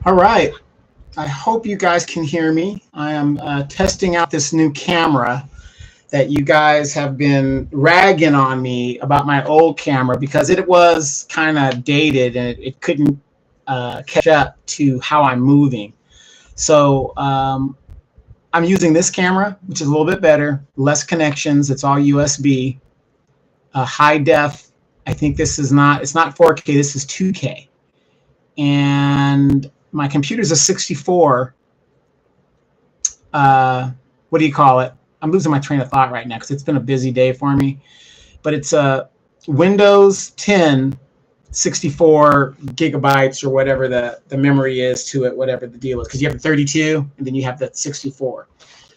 All right. I hope you guys can hear me. I am testing out this new camera that you guys have been ragging on me about my old camera because it was kind of dated and it couldn't catch up to how I'm moving. So I'm using this camera, which is a little bit better, less connections. It's all USB, high def. I think it's not 4K, this is 2K. And my computer's a 64. What do you call it? I'm losing my train of thought right now because it's been a busy day for me. But it's a Windows 10 64 gigabytes or whatever the memory is to it, whatever the deal is. Because you have the 32 and then you have the 64.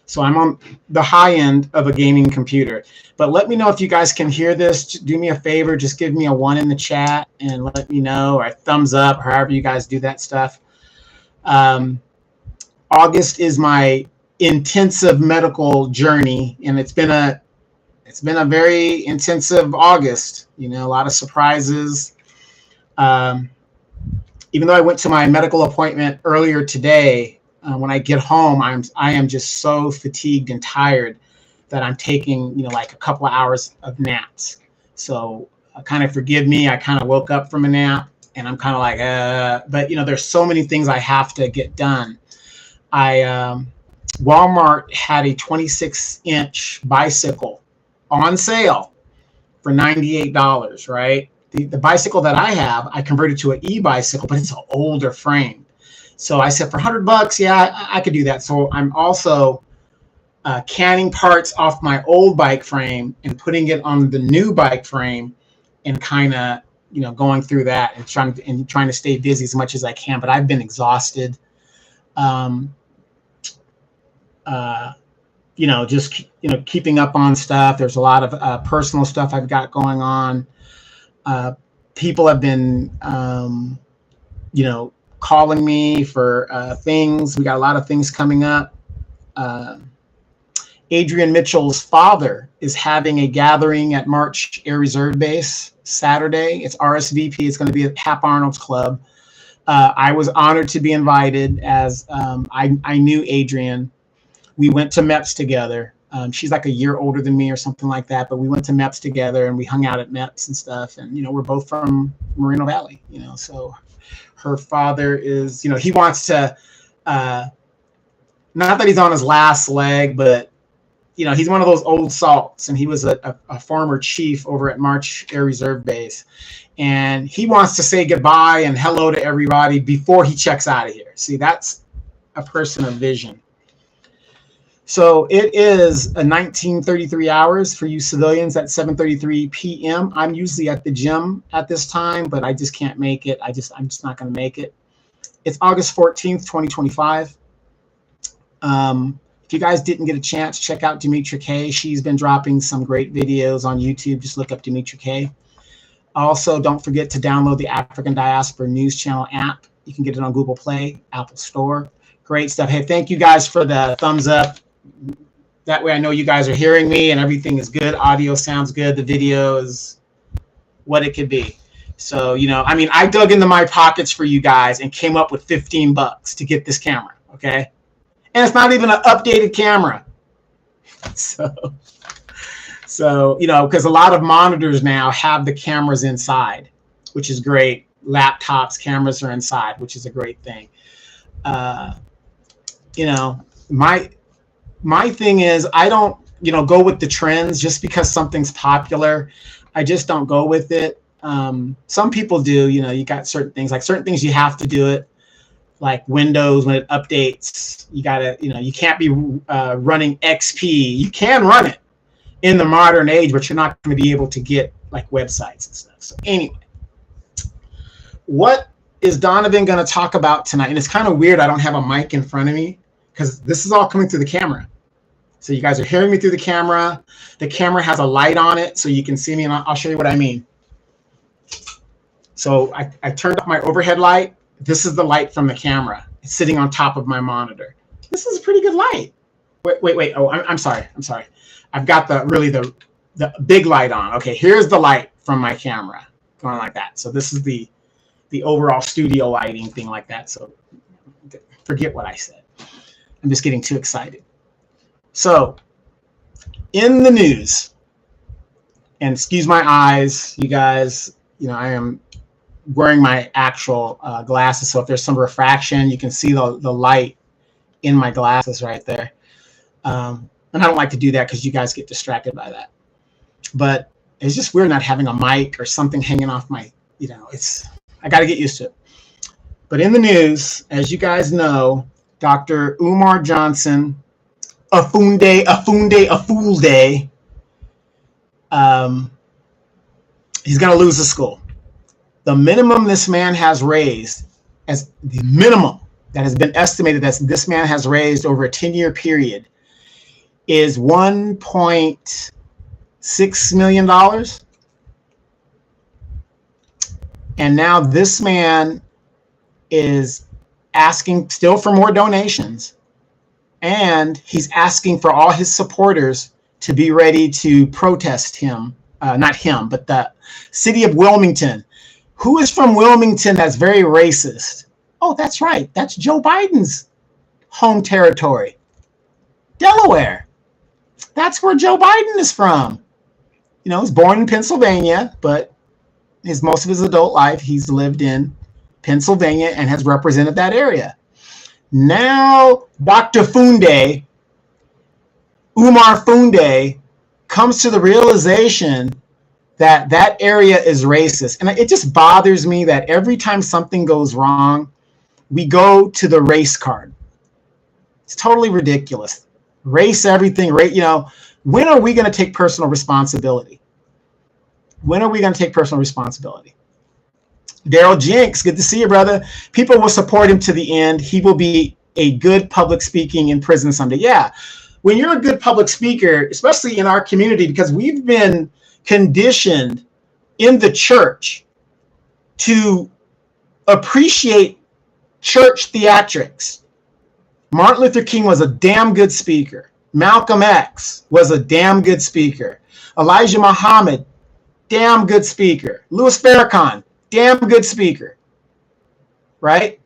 So I'm on the high end of a gaming computer. But let me know if you guys can hear this. Just do me a favor. Just give me a 1 in the chat and let me know, or a thumbs up, however you guys do that stuff. August is my intensive medical journey, and it's been a very intensive August. You know, a lot of surprises. Even though I went to my medical appointment earlier today, when I get home, I am just so fatigued and tired that I'm taking, like a couple of hours of naps. So kind of forgive me. I kind of woke up from a nap and I'm kind of like, but there's so many things I have to get done. Walmart had a 26-inch bicycle on sale for $98, right? The bicycle that I have, I converted to an e-bicycle, but it's an older frame. So I said, for $100, yeah, I could do that. So I'm also canning parts off my old bike frame and putting it on the new bike frame, and kind of, going through that and trying to stay busy as much as I can. But I've been exhausted. Keeping up on stuff. There's a lot of personal stuff I've got going on. People have been, calling me for things. We got a lot of things coming up. Adrian Mitchell's father is having a gathering at March Air Reserve Base Saturday. It's RSVP. It's going to be at Hap Arnold's Club. I was honored to be invited, as I knew Adrian. We went to MEPS together. She's like a year older than me or something like that, but we went to MEPS together and we hung out at MEPS and stuff. And, we're both from Moreno Valley, so her father is, he wants to, not that he's on his last leg, but, he's one of those old salts, and he was a former chief over at March Air Reserve Base. And he wants to say goodbye and hello to everybody before he checks out of here. See, that's a person of vision. So it is a 1933 hours for you civilians at 7:33 p.m. I'm usually at the gym at this time, but I just can't make it. I'm just not going to make it. It's August 14th, 2025. If you guys didn't get a chance, check out Demetra K. She's been dropping some great videos on YouTube. Just look up Demetra K. Also, don't forget to download the African Diaspora News Channel app. You can get it on Google Play, Apple Store. Great stuff. Hey, thank you guys for the thumbs up. That way I know you guys are hearing me and everything is good. Audio sounds good. The video is what it could be. So, I dug into my pockets for you guys and came up with $15 to get this camera. Okay. And it's not even an updated camera. So, because a lot of monitors now have the cameras inside, which is great. Laptops, cameras are inside, which is a great thing. My thing is, I don't, go with the trends just because something's popular. I just don't go with it. Some people do, you got certain things you have to do it. Like Windows, when it updates, you gotta, you can't be running XP. You can run it in the modern age, but you're not going to be able to get like websites and stuff. So anyway, what is Donovan going to talk about tonight? And it's kind of weird. I don't have a mic in front of me because this is all coming through the camera. So you guys are hearing me through the camera. The camera has a light on it so you can see me, and I'll show you what I mean. So I turned off my overhead light. This is the light from the camera. It's sitting on top of my monitor. This is a pretty good light. Wait. Oh, I'm sorry. I've got the big light on. Okay, here's the light from my camera going like that. So this is the overall studio lighting thing like that. So Forget what I said. I'm just getting too excited. So, in the news, and excuse my eyes, you guys, I am wearing my actual glasses. So if there's some refraction, you can see the light in my glasses right there. And I don't like to do that because you guys get distracted by that. But it's just weird not having a mic or something hanging off my, I got to get used to it. But in the news, as you guys know, Dr. Umar Johnson, a fool day. He's going to lose the school. The minimum this man has raised, as the minimum that has been estimated that this man has raised over a 10-year period, is $1.6 million. And now this man is asking still for more donations. And he's asking for all his supporters to be ready to protest him. Not him, but the city of Wilmington. Who is from Wilmington that's very racist? Oh, that's right. That's Joe Biden's home territory. Delaware. That's where Joe Biden is from. He's born in Pennsylvania, but most of his adult life, he's lived in Pennsylvania and has represented that area. Now, Dr. Umar Funde, comes to the realization that area is racist. And it just bothers me that every time something goes wrong, we go to the race card. It's totally ridiculous. Race everything, right? When are we going to take personal responsibility? When are we going to take personal responsibility? Daryl Jenks, good to see you, brother. People will support him to the end. He will be a good public speaking in prison someday. Yeah. When you're a good public speaker, especially in our community, because we've been conditioned in the church to appreciate church theatrics. Martin Luther King was a damn good speaker. Malcolm X was a damn good speaker. Elijah Muhammad, damn good speaker. Louis Farrakhan, damn good speaker. Right?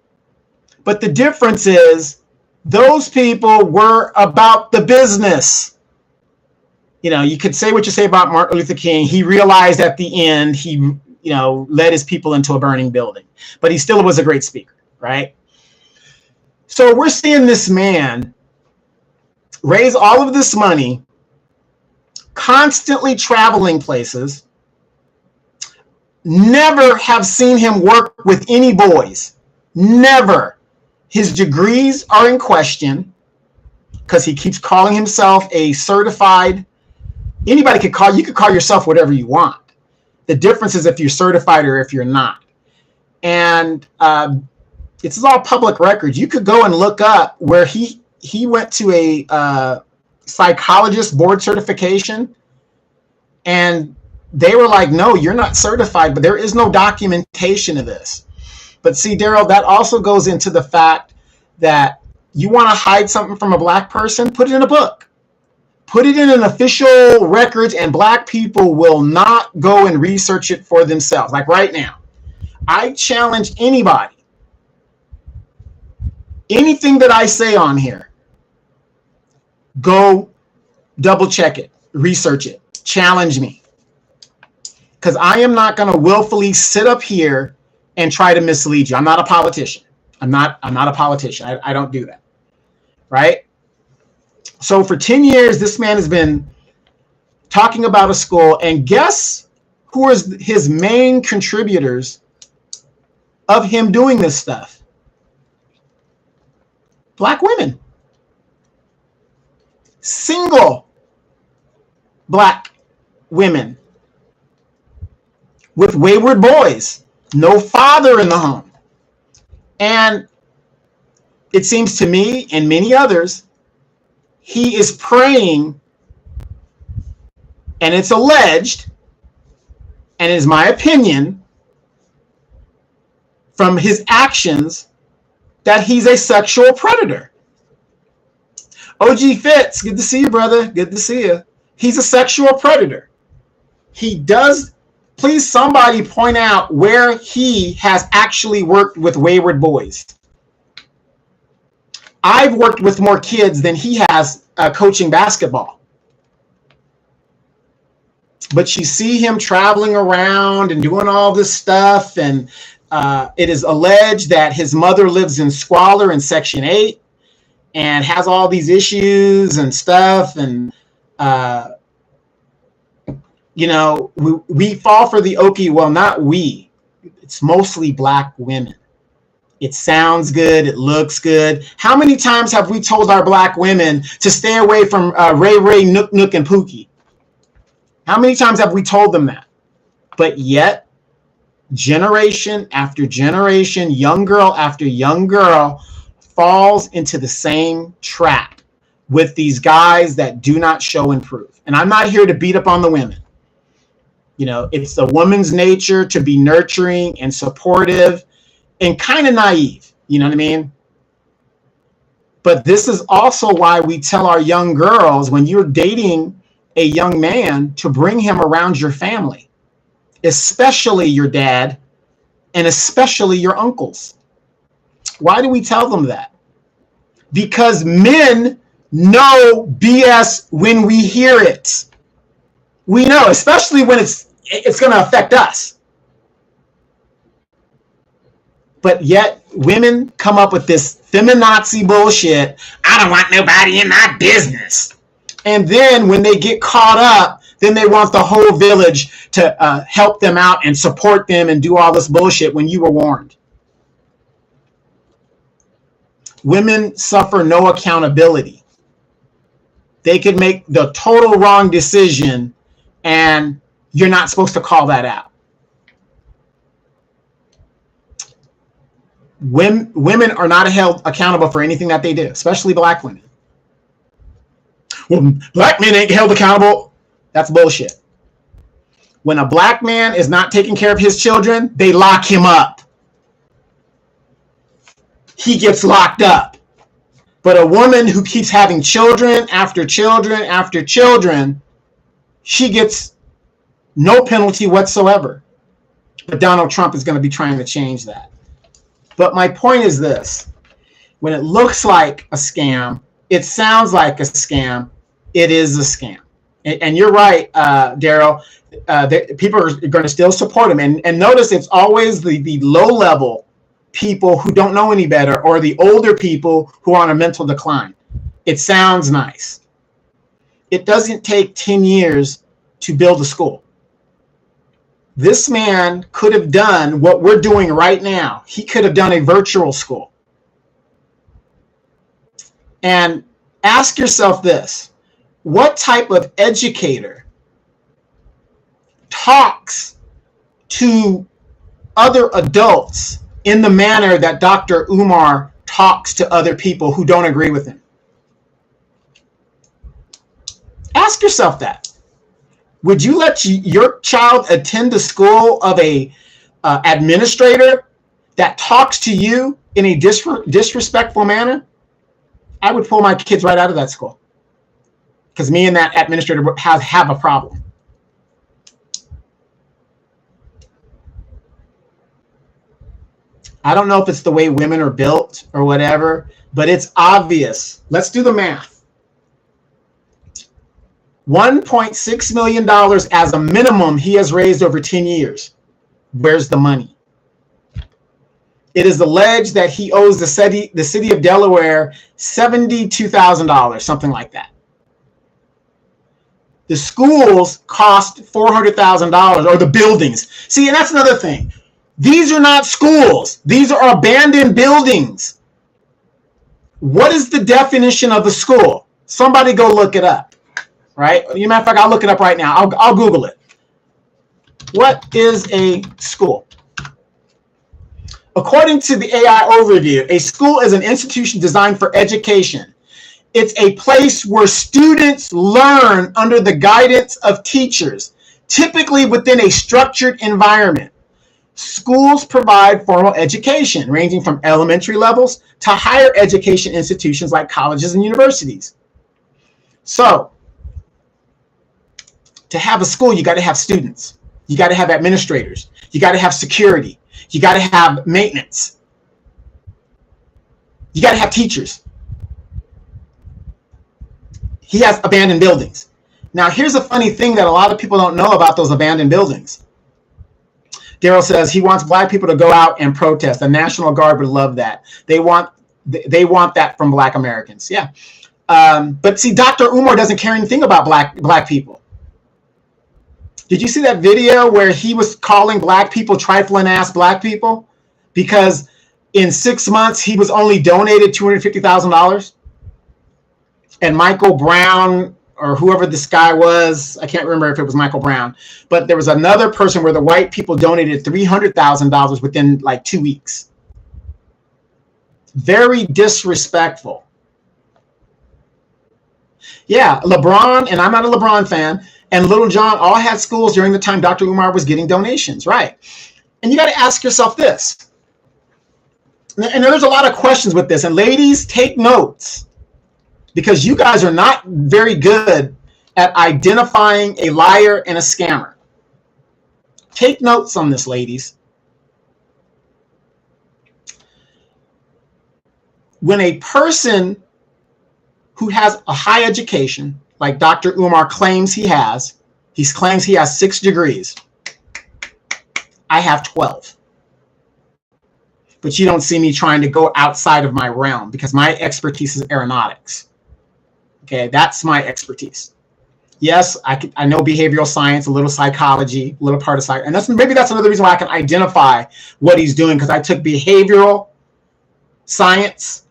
But the difference is those people were about the business. You could say what you say about Martin Luther King. He realized at the end, he, led his people into a burning building, but he still was a great speaker, right? So we're seeing this man raise all of this money, constantly traveling places, never have seen him work with any boys, never. His degrees are in question because he keeps calling himself a certified. Anybody you could call yourself whatever you want. The difference is if you're certified or if you're not. And it's all public records. You could go and look up where he went to a psychologist board certification, and they were like, no, you're not certified, but there is no documentation of this. But see, Daryl, that also goes into the fact that you want to hide something from a black person, put it in a book. Put it in an official records, and black people will not go and research it for themselves. Like right now, I challenge anybody, anything that I say on here, go double check it, research it, challenge me. Because I am not going to willfully sit up here and try to mislead you. I'm not a politician. I'm not a politician. I don't do that. Right? So for 10 years, this man has been talking about a school, and guess who is his main contributors of him doing this stuff? Black women. Single black women with wayward boys, no father in the home. And it seems to me and many others, he is praying, and it's alleged, and it is my opinion from his actions, that he's a sexual predator. OG Fitz, good to see you, brother. Good to see you. He's a sexual predator. He does, please somebody point out where he has actually worked with wayward boys. I've worked with more kids than he has coaching basketball. But you see him traveling around and doing all this stuff, and it is alleged that his mother lives in squalor in Section 8 and has all these issues and stuff. And, you know, we fall for the okie, well, not we. It's mostly black women. It sounds good. It looks good. How many times have we told our black women to stay away from Ray Ray, Nook Nook, and Pookie? How many times have we told them that? But yet, generation after generation, young girl after young girl falls into the same trap with these guys that do not show and prove. And I'm not here to beat up on the women. You know, it's a woman's nature to be nurturing and supportive and kind of naive. You know what I mean? But this is also why we tell our young girls, when you're dating a young man, to bring him around your family, especially your dad and especially your uncles. Why do we tell them that? Because men know BS when we hear it. We know, especially when it's going to affect us. But yet women come up with this feminazi bullshit. I don't want nobody in my business. And then when they get caught up, then they want the whole village to help them out and support them and do all this bullshit when you were warned. Women suffer no accountability. They could make the total wrong decision and you're not supposed to call that out. Women are not held accountable for anything that they do, especially black women. Well, black men ain't held accountable. That's bullshit. When a black man is not taking care of his children, they lock him up. He gets locked up. But a woman who keeps having children after children after children, she gets no penalty whatsoever. But Donald Trump is going to be trying to change that. But my point is this. When it looks like a scam, it sounds like a scam, it is a scam. And you're right, Daryl. People are going to still support him. And notice it's always the low-level people who don't know any better, or the older people who are on a mental decline. It sounds nice. It doesn't take 10 years to build a school. This man could have done what we're doing right now. He could have done a virtual school. And ask yourself this. What type of educator talks to other adults in the manner that Dr. Umar talks to other people who don't agree with him? Ask yourself that. Would you let your child attend the school of a administrator that talks to you in a disrespectful manner? I would pull my kids right out of that school, because me and that administrator have a problem. I don't know if it's the way women are built or whatever, but it's obvious. Let's do the math. $1.6 million as a minimum he has raised over 10 years. Where's the money? It is alleged that he owes the city of Delaware $72,000, something like that. The schools cost $400,000, or the buildings. See, and that's another thing. These are not schools. These are abandoned buildings. What is the definition of a school? Somebody go look it up, right? As a matter of fact, I'll look it up right now. I'll Google it. What is a school? According to the AI overview, a school is an institution designed for education. It's a place where students learn under the guidance of teachers, typically within a structured environment. Schools provide formal education, ranging from elementary levels to higher education institutions like colleges and universities. So, to have a school, you got to have students. You got to have administrators. You got to have security. You got to have maintenance. You got to have teachers. He has abandoned buildings. Now, here's a funny thing that a lot of people don't know about those abandoned buildings. Daryl says he wants black people to go out and protest. The National Guard would love that. They want that from black Americans. Yeah. But see, Dr. Umar doesn't care anything about black people. Did you see that video where he was calling black people trifling ass black people? Because in 6 months, he was only donated $250,000. And Michael Brown, or whoever this guy was, I can't remember if it was Michael Brown, but there was another person where the white people donated $300,000 within like 2 weeks. Very disrespectful. Yeah, LeBron, and I'm not a LeBron fan, and Little John all had schools during the time Dr. Umar was getting donations, right? And you got to ask yourself this. And there's a lot of questions with this. And ladies, take notes, because you guys are not very good at identifying a liar and a scammer. Take notes on this, ladies. When a person who has a high education, like Dr. Umar claims he has, he claims he has 6 degrees. I have 12. But you don't see me trying to go outside of my realm because my expertise is aeronautics. Okay, that's my expertise. Yes, I know behavioral science, a little psychology, a little part of psych, and maybe that's another reason why I can identify what he's doing, because I took behavioral science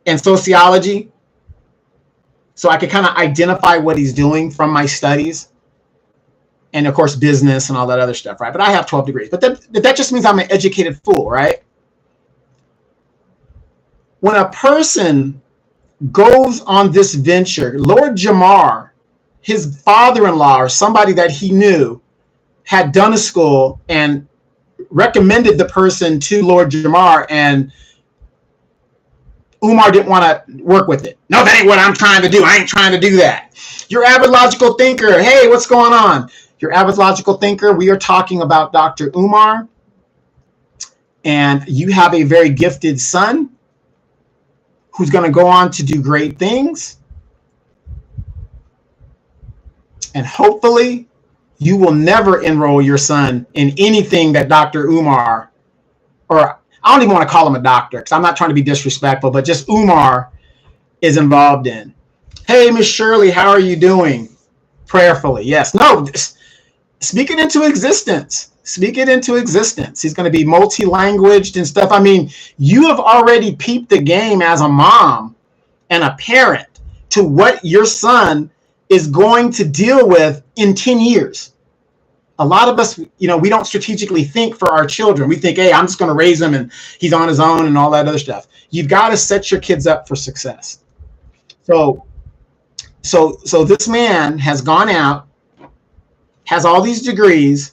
and sociology, so I could kind of identify what he's doing from my studies, and of course business and all that other stuff, right? But I have 12 degrees, but that just means I'm an educated fool, right? When a person goes on this venture, Lord Jamar, his father-in-law or somebody that he knew, had done a school and recommended the person to Lord Jamar, and Umar didn't want to work with it. No, that ain't what I'm trying to do. I ain't trying to do that. Your avid logical thinker. Hey, what's going on? Your avid logical thinker. We are talking about Dr. Umar, and you have a very gifted son who's going to go on to do great things. And hopefully you will never enroll your son in anything that Dr. Umar, or I don't even want to call him a doctor because I'm not trying to be disrespectful, but just Umar is involved in. Hey, Miss Shirley, how are you doing? Prayerfully. Yes. No, speak it into existence. Speak it into existence. He's going to be multi-languaged and stuff. I mean, you have already peeped the game as a mom and a parent to what your son is going to deal with in 10 years. A lot of us, we don't strategically think for our children. We think, hey, I'm just going to raise him and he's on his own and all that other stuff. You've got to set your kids up for success. So this man has gone out, has all these degrees.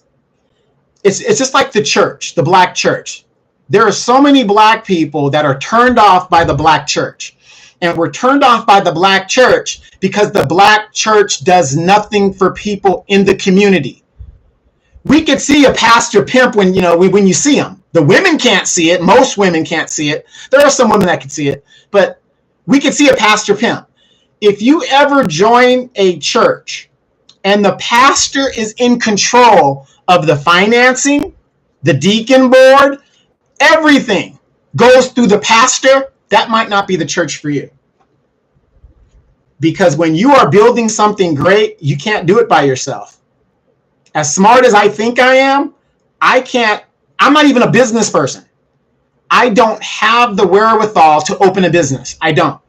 It's just like the church, the black church. There are so many black people that are turned off by the black church. And we're turned off by the black church because the black church does nothing for people in the community. We could see a pastor pimp when you see him. The women can't see it. Most women can't see it. There are some women that can see it, but we could see a pastor pimp. If you ever join a church and the pastor is in control of the financing, the deacon board, everything goes through the pastor, that might not be the church for you. Because when you are building something great, you can't do it by yourself. As smart as I think I am, I'm not even a business person. I don't have the wherewithal to open a business. I don't.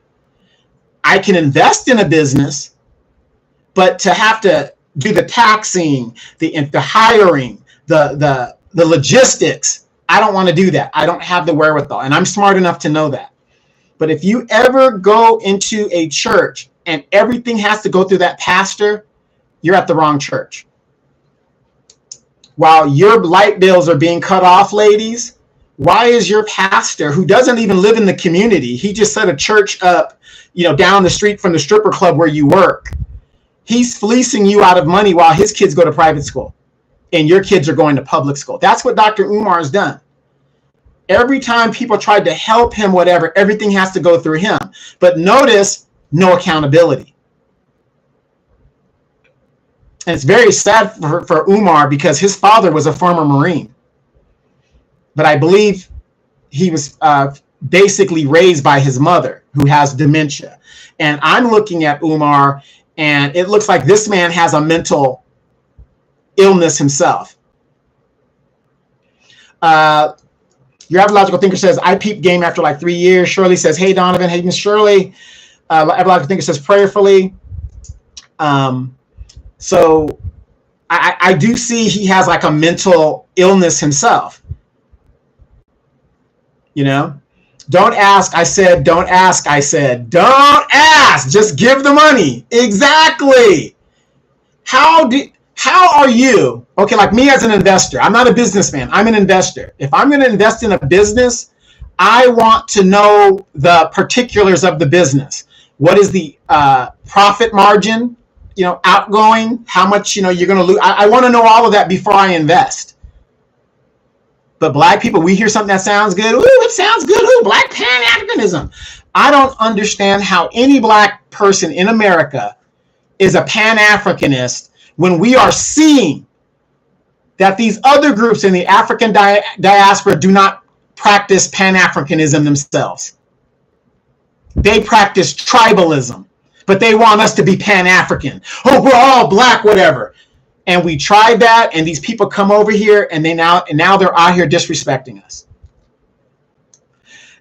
I can invest in a business, but to have to do the taxing, the hiring, the logistics, I don't want to do that. I don't have the wherewithal, and I'm smart enough to know that. But if you ever go into a church and everything has to go through that pastor, you're at the wrong church. While your light bills are being cut off, ladies, why is your pastor, who doesn't even live in the community, he just set a church up, down the street from the stripper club where you work, he's fleecing you out of money while his kids go to private school and your kids are going to public school. That's what Dr. Umar has done. Every time people tried to help him, whatever, everything has to go through him. But notice, no accountability. And it's very sad for Umar because his father was a former Marine. But I believe he was basically raised by his mother, who has dementia. And I'm looking at Umar, and it looks like this man has a mental illness himself. Your Average Logical Thinker says, I peeped game after like 3 years. Shirley says, hey, Donovan. Hey, Miss Shirley. Average Logical Thinker says, prayerfully. So I do see he has like a mental illness himself. You know, don't ask. I said, don't ask. I said, don't ask. Just give the money. Exactly. How are you? Okay, like me as an investor, I'm not a businessman. I'm an investor. If I'm going to invest in a business, I want to know the particulars of the business. What is the profit margin? You know, outgoing, how much, you know, you're going to lose. I want to know all of that before I invest. But black people, we hear something that sounds good. Ooh, it sounds good. Ooh, black Pan-Africanism. I don't understand how any black person in America is a Pan-Africanist when we are seeing that these other groups in the African diaspora do not practice Pan-Africanism themselves. They practice tribalism. But they want us to be Pan-African. Oh, we're all black, whatever. And we tried that, and these people come over here, and now they're out here disrespecting us.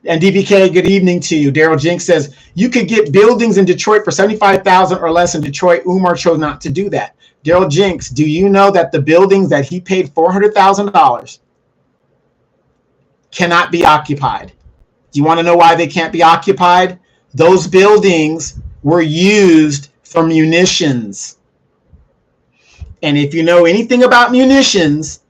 And DBK, good evening to you. Daryl Jinks says, you could get buildings in Detroit for $75,000 or less in Detroit. Umar chose not to do that. Daryl Jinks, do you know that the buildings that he paid $400,000 cannot be occupied? Do you want to know why they can't be occupied? Those buildings were used for munitions. And if you know anything about munitions,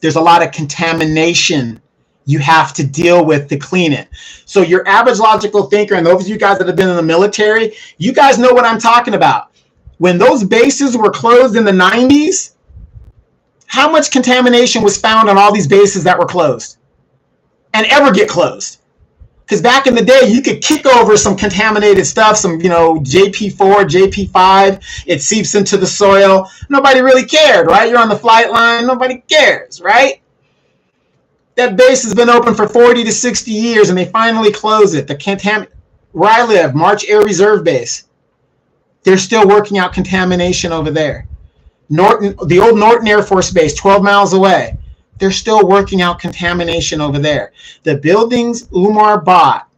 there's a lot of contamination you have to deal with to clean it. So your average logical thinker, and those of you guys that have been in the military, you guys know what I'm talking about. When those bases were closed in the 90s, how much contamination was found on all these bases that were closed and ever get closed? Because back in the day, you could kick over some contaminated stuff, some, JP4, JP5, it seeps into the soil. Nobody really cared, right? You're on the flight line. Nobody cares, right? That base has been open for 40 to 60 years, and they finally close it. Where I live, March Air Reserve Base, they're still working out contamination over there. The old Norton Air Force Base, 12 miles away. They're still working out contamination over there. The buildings Umar bought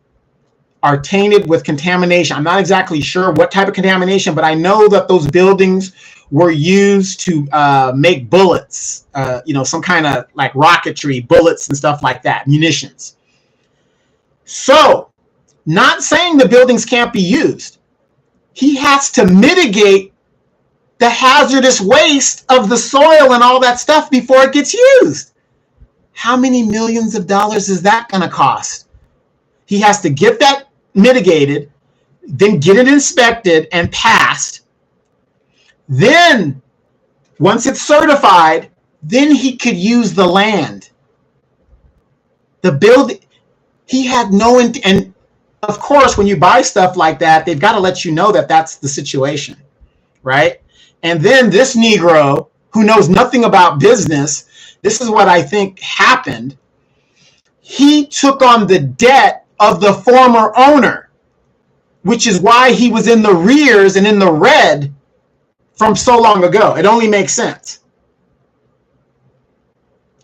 are tainted with contamination. I'm not exactly sure what type of contamination, but I know that those buildings were used to make bullets, some kind of like rocketry, bullets and stuff like that, munitions. So, not saying the buildings can't be used. He has to mitigate the hazardous waste of the soil and all that stuff before it gets used. How many millions of dollars is that going to cost? He has to get that mitigated, then get it inspected and passed. Then, once it's certified, then he could use the land. The building, he had no, and of course, when you buy stuff like that, they've got to let you know that that's the situation, right? And then this Negro, who knows nothing about business, this is what I think happened. He took on the debt of the former owner, which is why he was in the rears and in the red from so long ago. It only makes sense.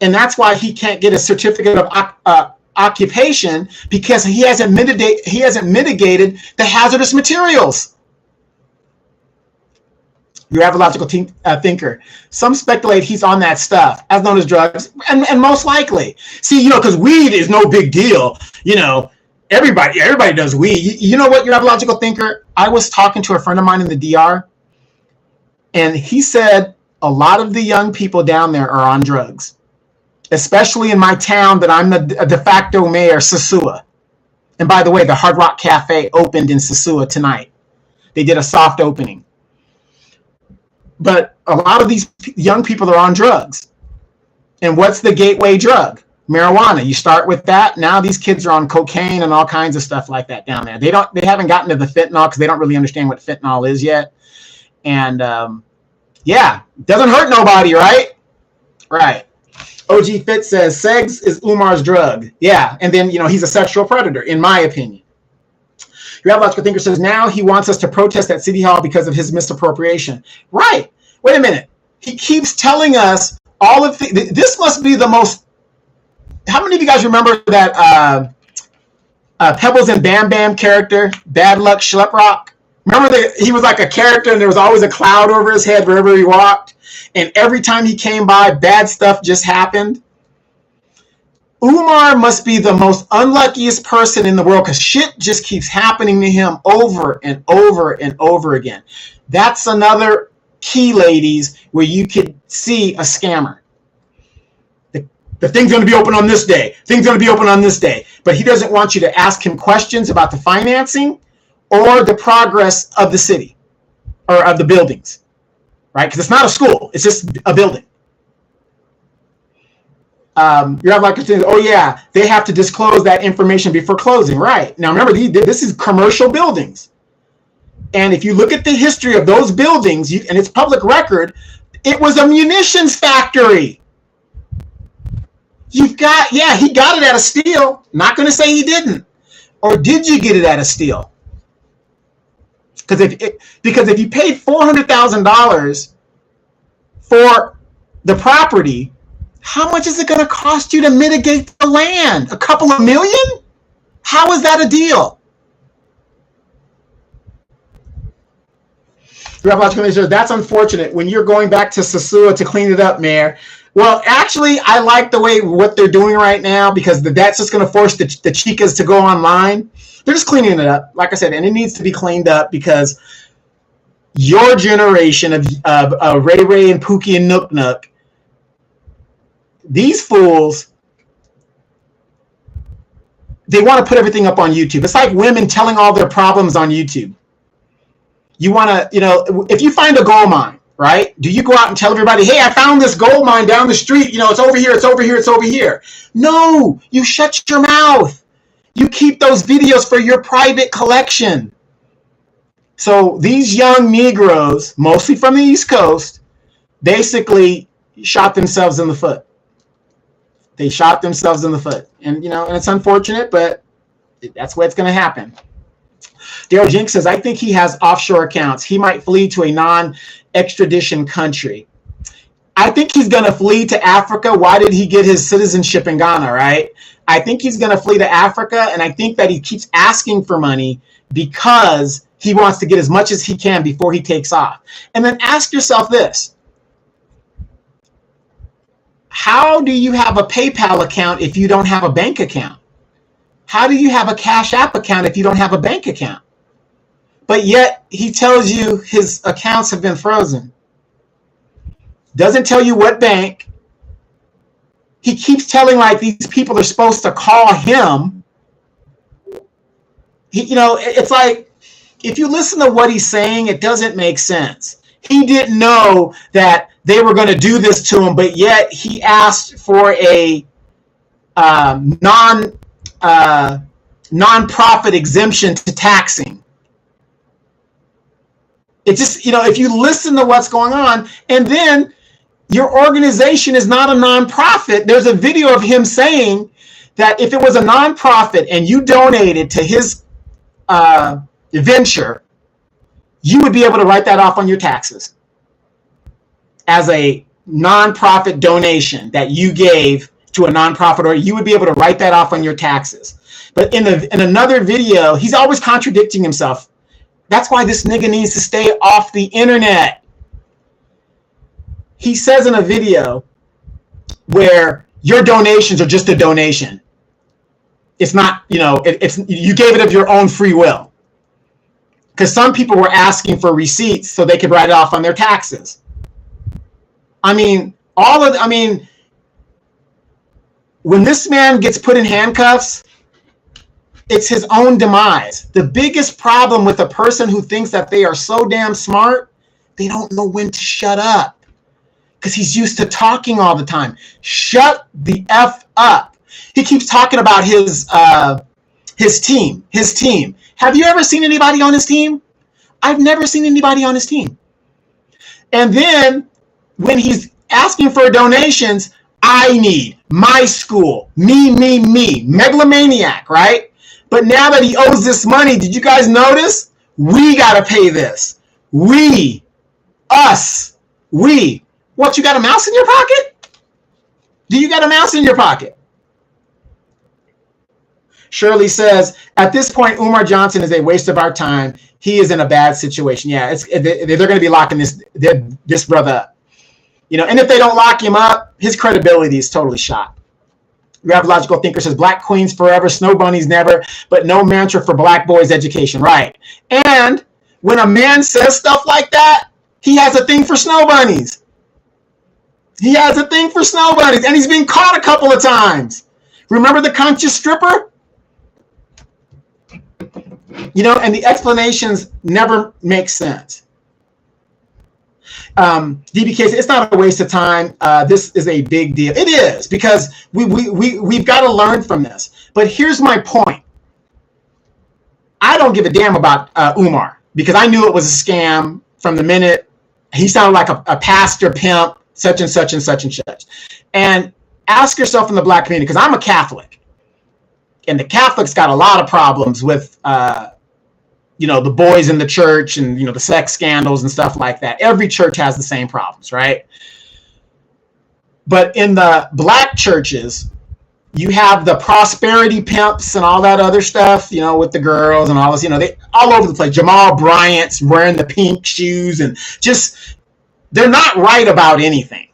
And that's why he can't get a certificate of occupation, because he hasn't mitigated the hazardous materials. Your average logical thinker. Some speculate he's on that stuff, as known as drugs, and most likely. See, because weed is no big deal. Everybody does weed. You know what, your average logical thinker? I was talking to a friend of mine in the DR, and he said a lot of the young people down there are on drugs, especially in my town that I'm the de facto mayor, Sosua. And by the way, the Hard Rock Cafe opened in Sosua tonight. They did a soft opening. But a lot of these young people are on drugs. And what's the gateway drug? Marijuana. You start with that. Now these kids are on cocaine and all kinds of stuff like that down there. They haven't gotten to the fentanyl because they don't really understand what fentanyl is yet. And, Yeah, doesn't hurt nobody, right? Right. OG Fit says sex is Umar's drug. Yeah, and then he's a sexual predator, in my opinion. Your Logical Thinker says now he wants us to protest at City Hall because of his misappropriation. Right. Wait a minute. He keeps telling us all of this must be the most. How many of you guys remember that Pebbles and Bam Bam character, Bad Luck Schleprock? Remember that he was like a character and there was always a cloud over his head wherever he walked? And every time he came by, bad stuff just happened. Umar must be the most unluckiest person in the world because shit just keeps happening to him over and over and over again. That's another key, ladies, where you could see a scammer. The thing's going to be open on this day. Thing's going to be open on this day. But he doesn't want you to ask him questions about the financing or the progress of the city or of the buildings. Right? Because it's not a school. It's just a building. You have like, oh yeah, they have to disclose that information before closing. Right. Now remember, this is commercial buildings. And if you look at the history of those buildings, and it's public record, it was a munitions factory. He got it at a steal. Not going to say he didn't. Or did you get it at a steal? Because if you paid $400,000 for the property, how much is it going to cost you to mitigate the land? A couple of million? How is that a deal? That's unfortunate. When you're going back to Sasua to clean it up, Mayor. Well, actually, I like the way what they're doing right now because that's just going to force the chicas to go online. They're just cleaning it up, like I said, and it needs to be cleaned up because your generation of Ray Ray and Pookie and Nook Nook, these fools, they want to put everything up on YouTube. It's like women telling all their problems on YouTube. You want to, if you find a gold mine, right? Do you go out and tell everybody, hey, I found this gold mine down the street. It's over here, it's over here, it's over here. No, you shut your mouth. You keep those videos for your private collection. So these young Negroes, mostly from the East Coast, basically shot themselves in the foot. They shot themselves in the foot. And, and it's unfortunate, but that's what's going to happen. Daryl Jinks says, I think he has offshore accounts. He might flee to a non-extradition country. I think he's going to flee to Africa. Why did he get his citizenship in Ghana, right? I think he's going to flee to Africa, and I think that he keeps asking for money because he wants to get as much as he can before he takes off. And then ask yourself this. How do you have a PayPal account if you don't have a bank account? How do you have a Cash App account if you don't have a bank account? But yet he tells you his accounts have been frozen. Doesn't tell you what bank. He keeps telling like these people are supposed to call him. It's like if you listen to what he's saying, it doesn't make sense. He didn't know that they were going to do this to him, but yet he asked for a nonprofit exemption to taxing. It's just, if you listen to what's going on, and then your organization is not a nonprofit. There's a video of him saying that if it was a nonprofit and you donated to his venture, you would be able to write that off on your taxes as a nonprofit donation that you gave to a nonprofit, or you would be able to write that off on your taxes. But in another video, he's always contradicting himself. That's why this nigga needs to stay off the internet. He says in a video where your donations are just a donation. It's not, it's you gave it of your own free will. Because some people were asking for receipts so they could write it off on their taxes. When this man gets put in handcuffs, it's his own demise. The biggest problem with a person who thinks that they are so damn smart, they don't know when to shut up. Because he's used to talking all the time. Shut the F up. He keeps talking about his team. Have you ever seen anybody on his team? I've never seen anybody on his team. And then when he's asking for donations, I need my school, me, megalomaniac, right? But now that he owes this money, did you guys notice? We got to pay this. We. What, you got a mouse in your pocket? Do you got a mouse in your pocket? Shirley says, at this point, Umar Johnson is a waste of our time. He is in a bad situation. Yeah, they're going to be locking this brother up. And if they don't lock him up, his credibility is totally shot. Gravological Thinker says, Black queens forever, snow bunnies never, but no mantra for black boys' education. Right. And when a man says stuff like that, he has a thing for snow bunnies. He has a thing for snow bunnies, and he's been caught a couple of times. Remember the conscious stripper? And the explanations never make sense. DBK says, it's not a waste of time. This is a big deal. It is, because we've got to learn from this. But here's my point. I don't give a damn about Umar, because I knew it was a scam from the minute he sounded like a pastor pimp, such and such and such and such. And ask yourself in the black community, because I'm a Catholic, and the Catholics got a lot of problems with the boys in the church and the sex scandals and stuff like that. Every church has the same problems, right? But in the black churches, you have the prosperity pimps and all that other stuff, with the girls and all this, they all over the place. Jamal Bryant's wearing the pink shoes, and just, they're not right about anything.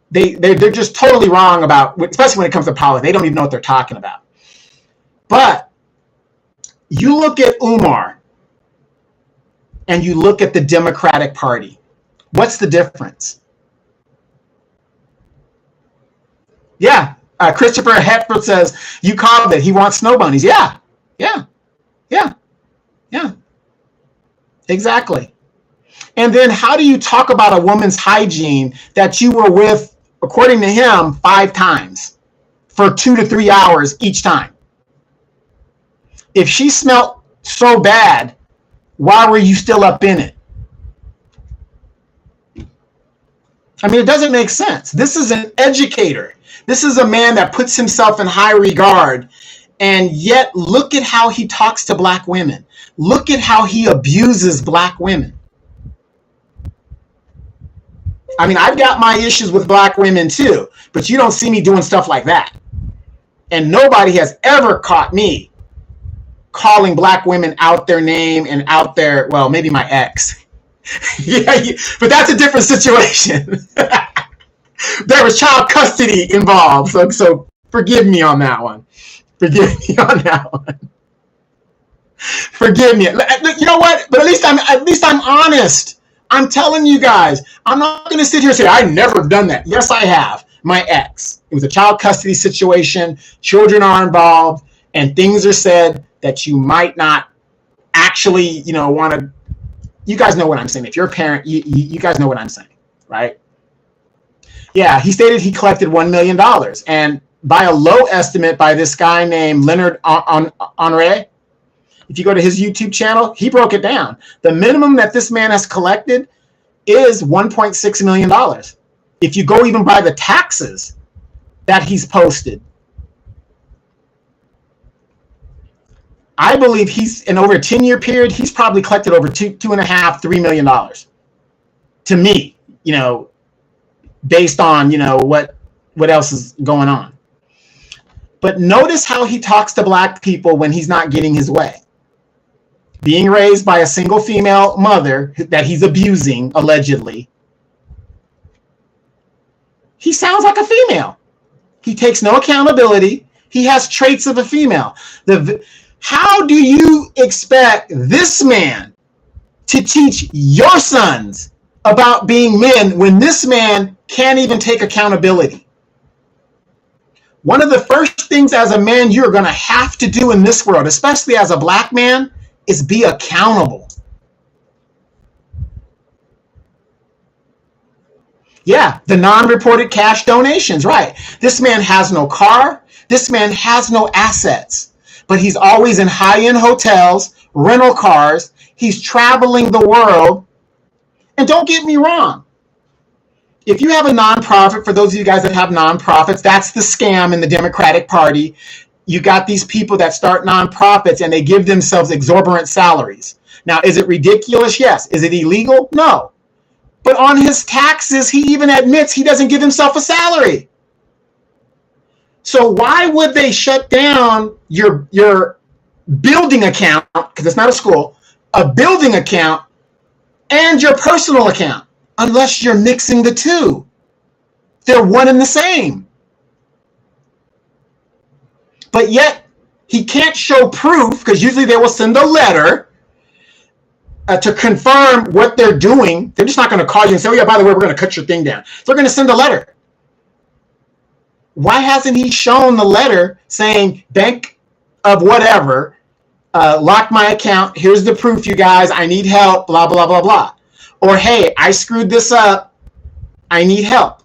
They're just totally wrong about, especially when it comes to politics. They don't even know what they're talking about. But you look at Umar and you look at the Democratic Party. What's the difference? Yeah. Christopher Hetford says, you called it. He wants snow bunnies. Yeah. Exactly. And then how do you talk about a woman's hygiene that you were with, according to him, 5 times for 2 to 3 hours each time? If she smelled so bad, why were you still up in it? I mean, it doesn't make sense. This is an educator. This is a man that puts himself in high regard, and yet look at how he talks to black women. Look at how he abuses black women. I mean, I've got my issues with black women too, but you don't see me doing stuff like that. And nobody has ever caught me calling black women out their name and out their, well, maybe my ex. But that's a different situation. There was child custody involved, so forgive me on that one. Forgive me. You know what? But at least I'm honest. I'm telling you guys. I'm not going to sit here and say I never done that. Yes, I have. My ex. It was a child custody situation. Children are involved, and things are said that you might not actually, want to. You guys know what I'm saying. If you're a parent, you guys know what I'm saying, right? Yeah, he stated he collected $1 million, and by a low estimate by this guy named Leonard Honore, if you go to his YouTube channel, he broke it down. The minimum that this man has collected is $1.6 million. If you go even by the taxes that he's posted, I believe he's, in over a 10-year period, he's probably collected over $2.5–3 million. To me, based on, what else is going on. But notice how he talks to black people when he's not getting his way. Being raised by a single female mother that he's abusing, allegedly. He sounds like a female. He takes no accountability. He has traits of a female. How do you expect this man to teach your sons about being men when this man can't even take accountability? One of the first things as a man you're going to have to do in this world, especially as a black man, is be accountable. Yeah, the non-reported cash donations, right. This man has no car. This man has no assets, but he's always in high-end hotels, rental cars. He's traveling the world, And don't get me wrong. If you have a nonprofit, for those of you guys that have nonprofits, that's the scam in the Democratic Party. You got these people that start nonprofits and they give themselves exorbitant salaries. Now, is it ridiculous? Yes. Is it illegal? No. But on his taxes, he even admits he doesn't give himself a salary. So why would they shut down your building account, because it's not a school, a building account, and your personal account, unless you're mixing the two? They're one and the same. But yet, he can't show proof, because usually they will send a letter to confirm what they're doing. They're just not going to call you and say, oh yeah, by the way, we're going to cut your thing down. So they're going to send a letter. Why hasn't he shown the letter saying, bank of whatever, locked my account, here's the proof, you guys, I need help, blah, blah, blah, blah. Or, hey, I screwed this up, I need help.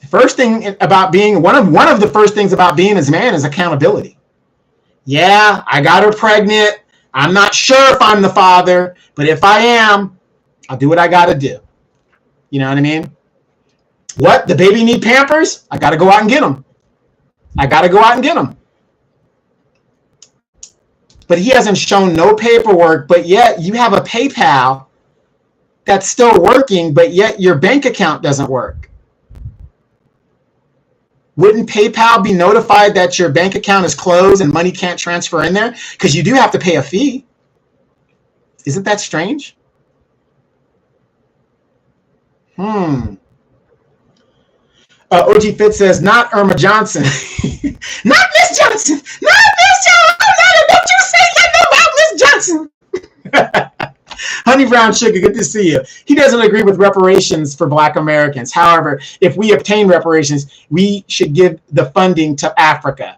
The first thing about being, one of the first things about being his man is accountability. Yeah, I got her pregnant, I'm not sure if I'm the father, but if I am, I'll do what I got to do. You know what I mean? What? The baby need Pampers? I got to go out and get them. But he hasn't shown no paperwork, but yet you have a PayPal that's still working, but yet your bank account doesn't work. Wouldn't PayPal be notified that your bank account is closed and money can't transfer in there? Because you do have to pay a fee. Isn't that strange? OG Fit says, not Irma Johnson. Not Miss Johnson. Not Miss Johnson. Don't you say nothing about Miss Johnson. Honey Brown Sugar, good to see you. He doesn't agree with reparations for Black Americans. However, if we obtain reparations, we should give the funding to Africa.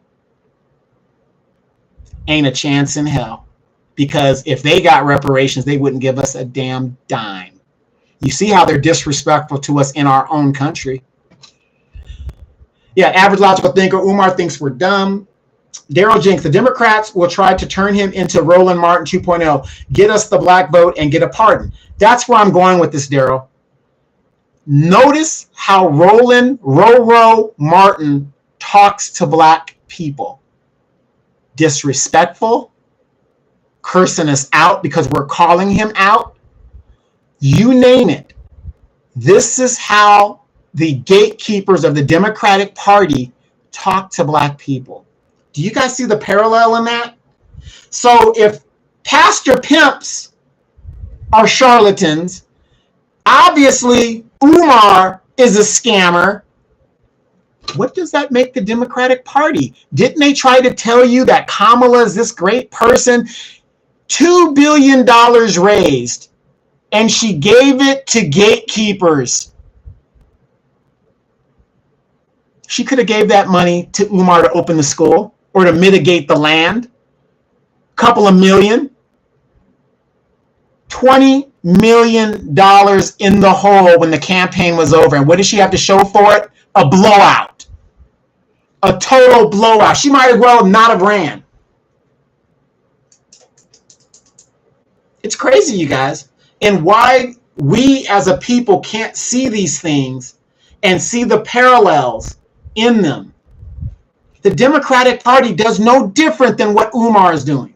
Ain't a chance in hell. Because if they got reparations, they wouldn't give us a damn dime. You see how they're disrespectful to us in our own country. Yeah, average logical thinker. Umar thinks we're dumb. Daryl Jinks, the Democrats will try to turn him into Roland Martin 2.0. Get us the black vote and get a pardon. That's where I'm going with this, Daryl. Notice how Roland Roro Martin talks to black people. Disrespectful, cursing us out because we're calling him out. You name it. This is how the gatekeepers of the Democratic Party talk to black people. Do you guys see the parallel in that? So if pastor pimps are charlatans, obviously Umar is a scammer. What does that make the Democratic Party? Didn't they try to tell you that Kamala is this great person? $2 billion raised, and she gave it to gatekeepers. She could have gave that money to Umar to open the school or to mitigate the land. Couple of million. $20 million in the hole when the campaign was over. And what did she have to show for it? A blowout. A total blowout. She might as well not have ran. It's crazy, you guys. And why we as a people can't see these things and see the parallels in them. The Democratic Party does no different than what Umar is doing.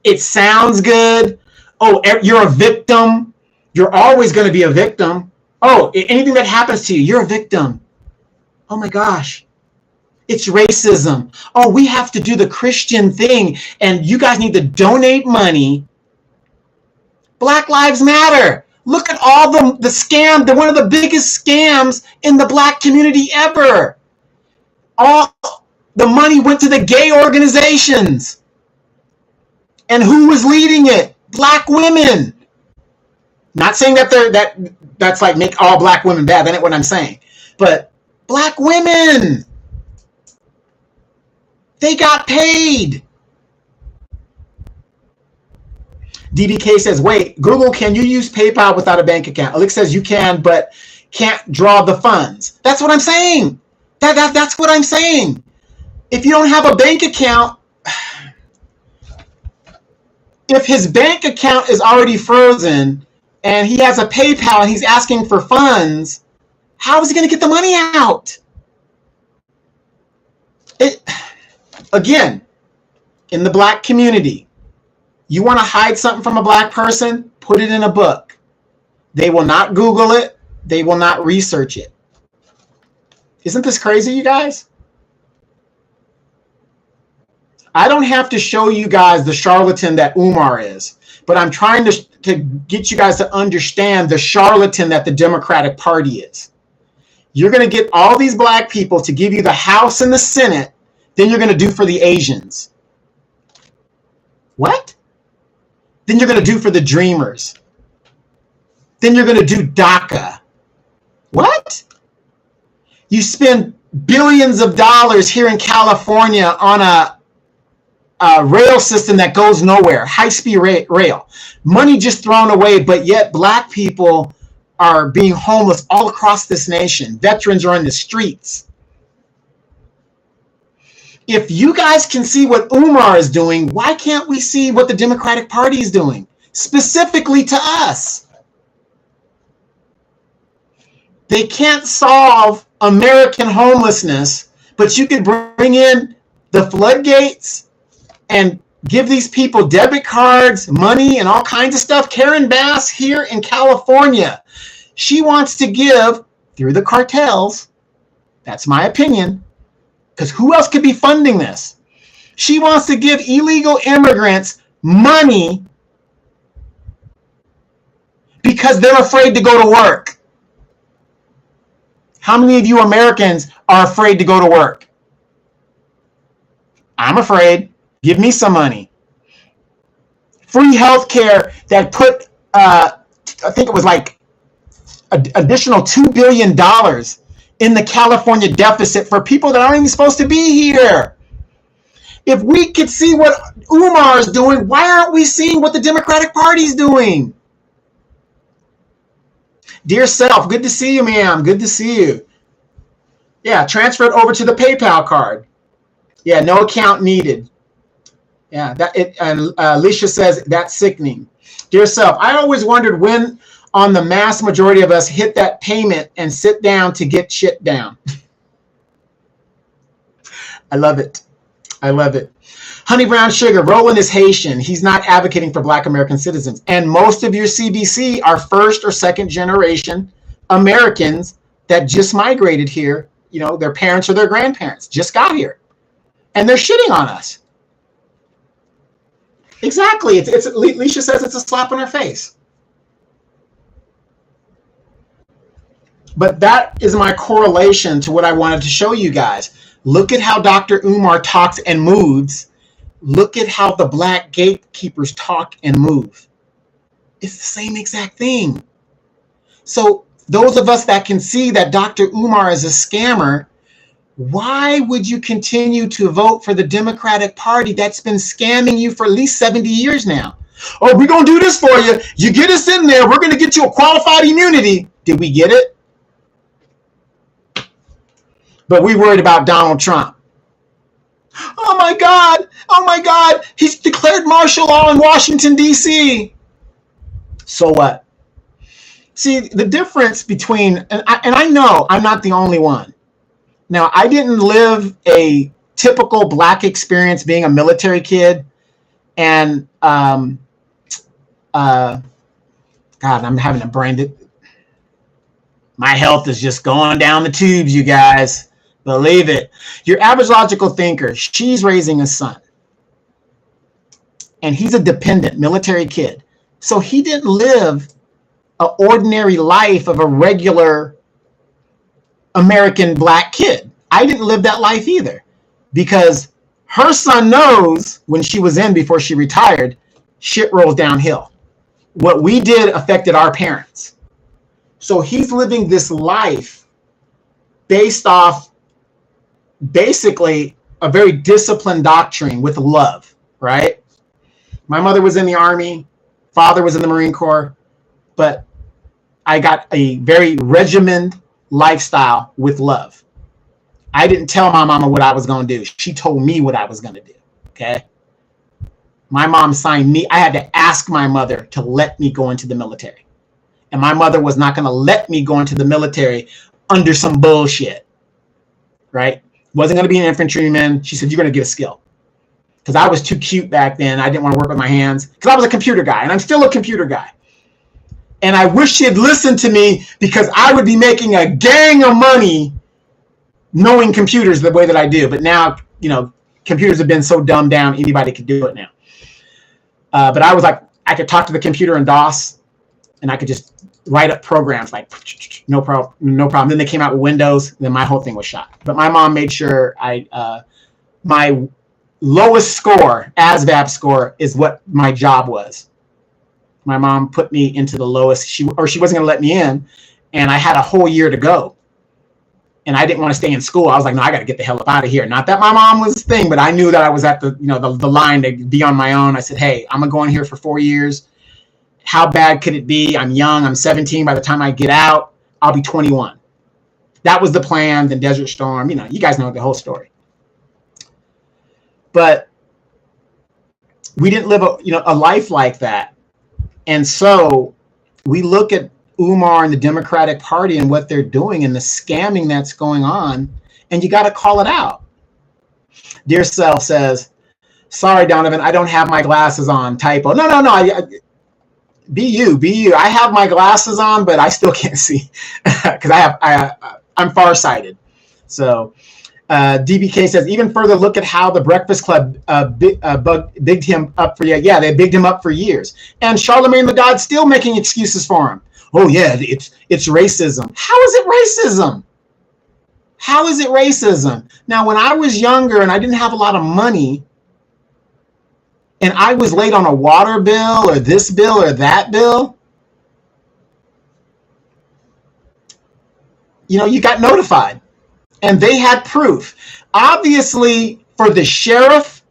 It sounds good. Oh, you're a victim. You're always going to be a victim. Oh, anything that happens to you, you're a victim. Oh my gosh. It's racism. Oh, we have to do the Christian thing, and you guys need to donate money. Black Lives Matter. Look at all the scam. They're one of the biggest scams in the black community ever. All the money went to the gay organizations. And who was leading it? Black women. Not saying that that's like make all black women bad. That ain't what I'm saying. But black women. They got paid. DBK says, wait, Google, can you use PayPal without a bank account? Alex says you can, but can't draw the funds. That's what I'm saying. That's what I'm saying. If you don't have a bank account, If his bank account is already frozen and he has a PayPal and he's asking for funds, how is he going to get the money out? Again, in the black community, you want to hide something from a black person, put it in a book. They will not Google it. They will not research it. Isn't this crazy, you guys? I don't have to show you guys the charlatan that Umar is, but I'm trying to get you guys to understand the charlatan that the Democratic Party is. You're going to get all these black people to give you the House and the Senate, then you're going to do for the Asians. What? Then you're going to do for the Dreamers. Then you're going to do DACA. What? You spend billions of dollars here in California on a rail system that goes nowhere, high-speed rail. Money just thrown away, but yet black people are being homeless all across this nation. Veterans are in the streets. If you guys can see what Umar is doing, why can't we see what the Democratic Party is doing, specifically to us? They can't solve American homelessness, but you could bring in the floodgates and give these people debit cards, money, and all kinds of stuff. Karen Bass here in California, she wants to give through the cartels. That's my opinion, because who else could be funding this? She wants to give illegal immigrants money because they're afraid to go to work. How many of you Americans are afraid to go to work? I'm afraid. Give me some money. Free health care that put, I think it was like additional $2 billion in the California deficit for people that aren't even supposed to be here. If we could see what Umar is doing, why aren't we seeing what the Democratic Party is doing? Dear self, good to see you, ma'am. Good to see you. Yeah, transfer it over to the PayPal card. Yeah, no account needed. Yeah, and Alicia says that's sickening. Dear self, I always wondered when on the mass majority of us hit that payment and sit down to get shit down. I love it. I love it. Honey Brown Sugar, Roland is Haitian. He's not advocating for black American citizens. And most of your CBC are first or second generation Americans that just migrated here. You know, their parents or their grandparents just got here. And they're shitting on us. Exactly. It's Alicia says it's a slap on her face. But that is my correlation to what I wanted to show you guys. Look at how Dr. Umar talks and moves. Look at how the black gatekeepers talk and move. It's the same exact thing. So those of us that can see that Dr. Umar is a scammer, why would you continue to vote for the Democratic Party that's been scamming you for at least 70 years now? Oh, we're going to do this for you. You get us in there. We're going to get you a qualified immunity. Did we get it? But we worried about Donald Trump. Oh my God. Oh my God. He's declared martial law in Washington, D.C. So what? See, the difference between, and I know I'm not the only one. Now, I didn't live a typical black experience being a military kid. And, God, I'm having a brain. My health is just going down the tubes, you guys. Believe it. Your average logical thinker, she's raising a son. And he's a dependent military kid. So he didn't live an ordinary life of a regular American black kid. I didn't live that life either. Because her son knows when she was in before she retired, shit rolls downhill. What we did affected our parents. So he's living this life based off basically a very disciplined doctrine with love, right? My mother was in the Army, father was in the Marine Corps, but I got a very regimented lifestyle with love. I didn't tell my mama what I was going to do. She told me what I was going to do, okay? My mom signed me. I had to ask my mother to let me go into the military. And my mother was not going to let me go into the military under some bullshit, right? Wasn't going to be an infantryman. She said, you're going to get a skill. Because I was too cute back then. I didn't want to work with my hands. Because I was a computer guy, and I'm still a computer guy. And I wish she had listened to me, because I would be making a gang of money knowing computers the way that I do. But now, you know, computers have been so dumbed down, anybody could do it now. But I was like, I could talk to the computer in DOS, and I could just write up programs like no problem. Then they came out with Windows, and then my whole thing was shot. But my mom made sure my lowest score, ASVAB score, is what my job was. My mom put me into the lowest, she wasn't going to let me in, and I had a whole year to go. And I didn't want to stay in school. I was like, no, I got to get the hell up out of here. Not that my mom was a thing, but I knew that I was at the line to be on my own. I said, hey, I'm going to go in here for 4 years. How bad could it be? I'm young. I'm 17. By the time I get out, I'll be 21. That was the plan. Then Desert Storm, you guys know the whole story. But we didn't live a life like that. And so we look at Umar and the Democratic Party and what they're doing and the scamming that's going on, and you got to call it out. Dear Self says, sorry, Donovan, I don't have my glasses on. Typo. No. Be you. I have my glasses on, but I still can't see because I'm farsighted. So DBK says, even further, look at how the Breakfast Club bigged him up for Yeah, they bigged him up for years. And Charlemagne the God still making excuses for him. Oh, yeah, it's racism. How is it racism? How is it racism? Now, when I was younger and I didn't have a lot of money, and I was late on a water bill or this bill or that bill, you got notified. And they had proof. Obviously, for the sheriff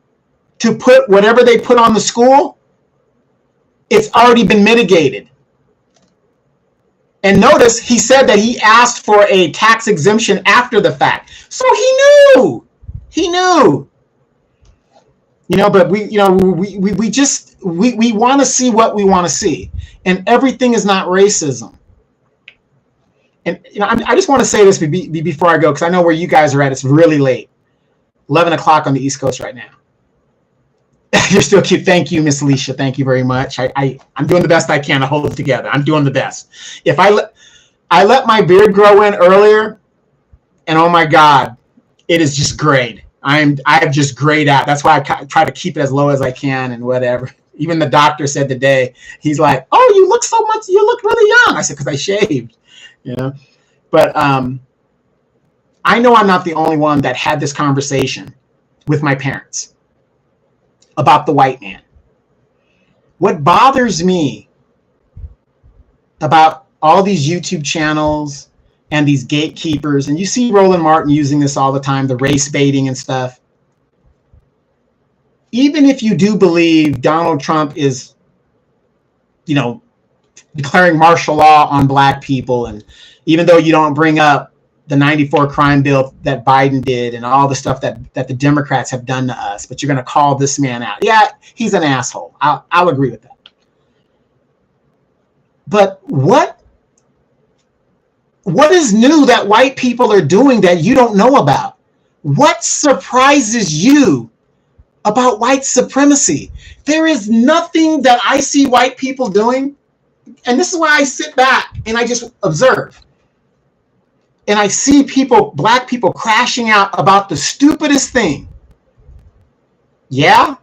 to put whatever they put on the school, it's already been mitigated. And notice he said that he asked for a tax exemption after the fact. So he knew. But we want to see what we want to see. And everything is not racism. And I just want to say this before I go, because I know where you guys are at. It's really late, 11 o'clock on the East Coast right now. You're still cute. Thank you, Miss Alicia. Thank you very much. I'm doing the best I can to hold it together. I'm doing the best. If I let my beard grow in earlier, and oh my God, it is just grayed. I have just grayed out. That's why I try to keep it as low as I can and whatever. Even the doctor said today, he's like, "Oh, you look really young." I said, "Because I shaved." But I know I'm not the only one that had this conversation with my parents about the white man. What bothers me about all these YouTube channels and these gatekeepers, and you see Roland Martin using this all the time, the race baiting and stuff. Even if you do believe Donald Trump is, declaring martial law on black people, and even though you don't bring up the 94 crime bill that Biden did and all the stuff that the Democrats have done to us, but you're going to call this man out. Yeah, he's an asshole. I'll agree with that. But what is new that white people are doing that you don't know about? What surprises you about white supremacy? There is nothing that I see white people doing. And this is why I sit back and I just observe. And I see black people crashing out about the stupidest thing. Yeah,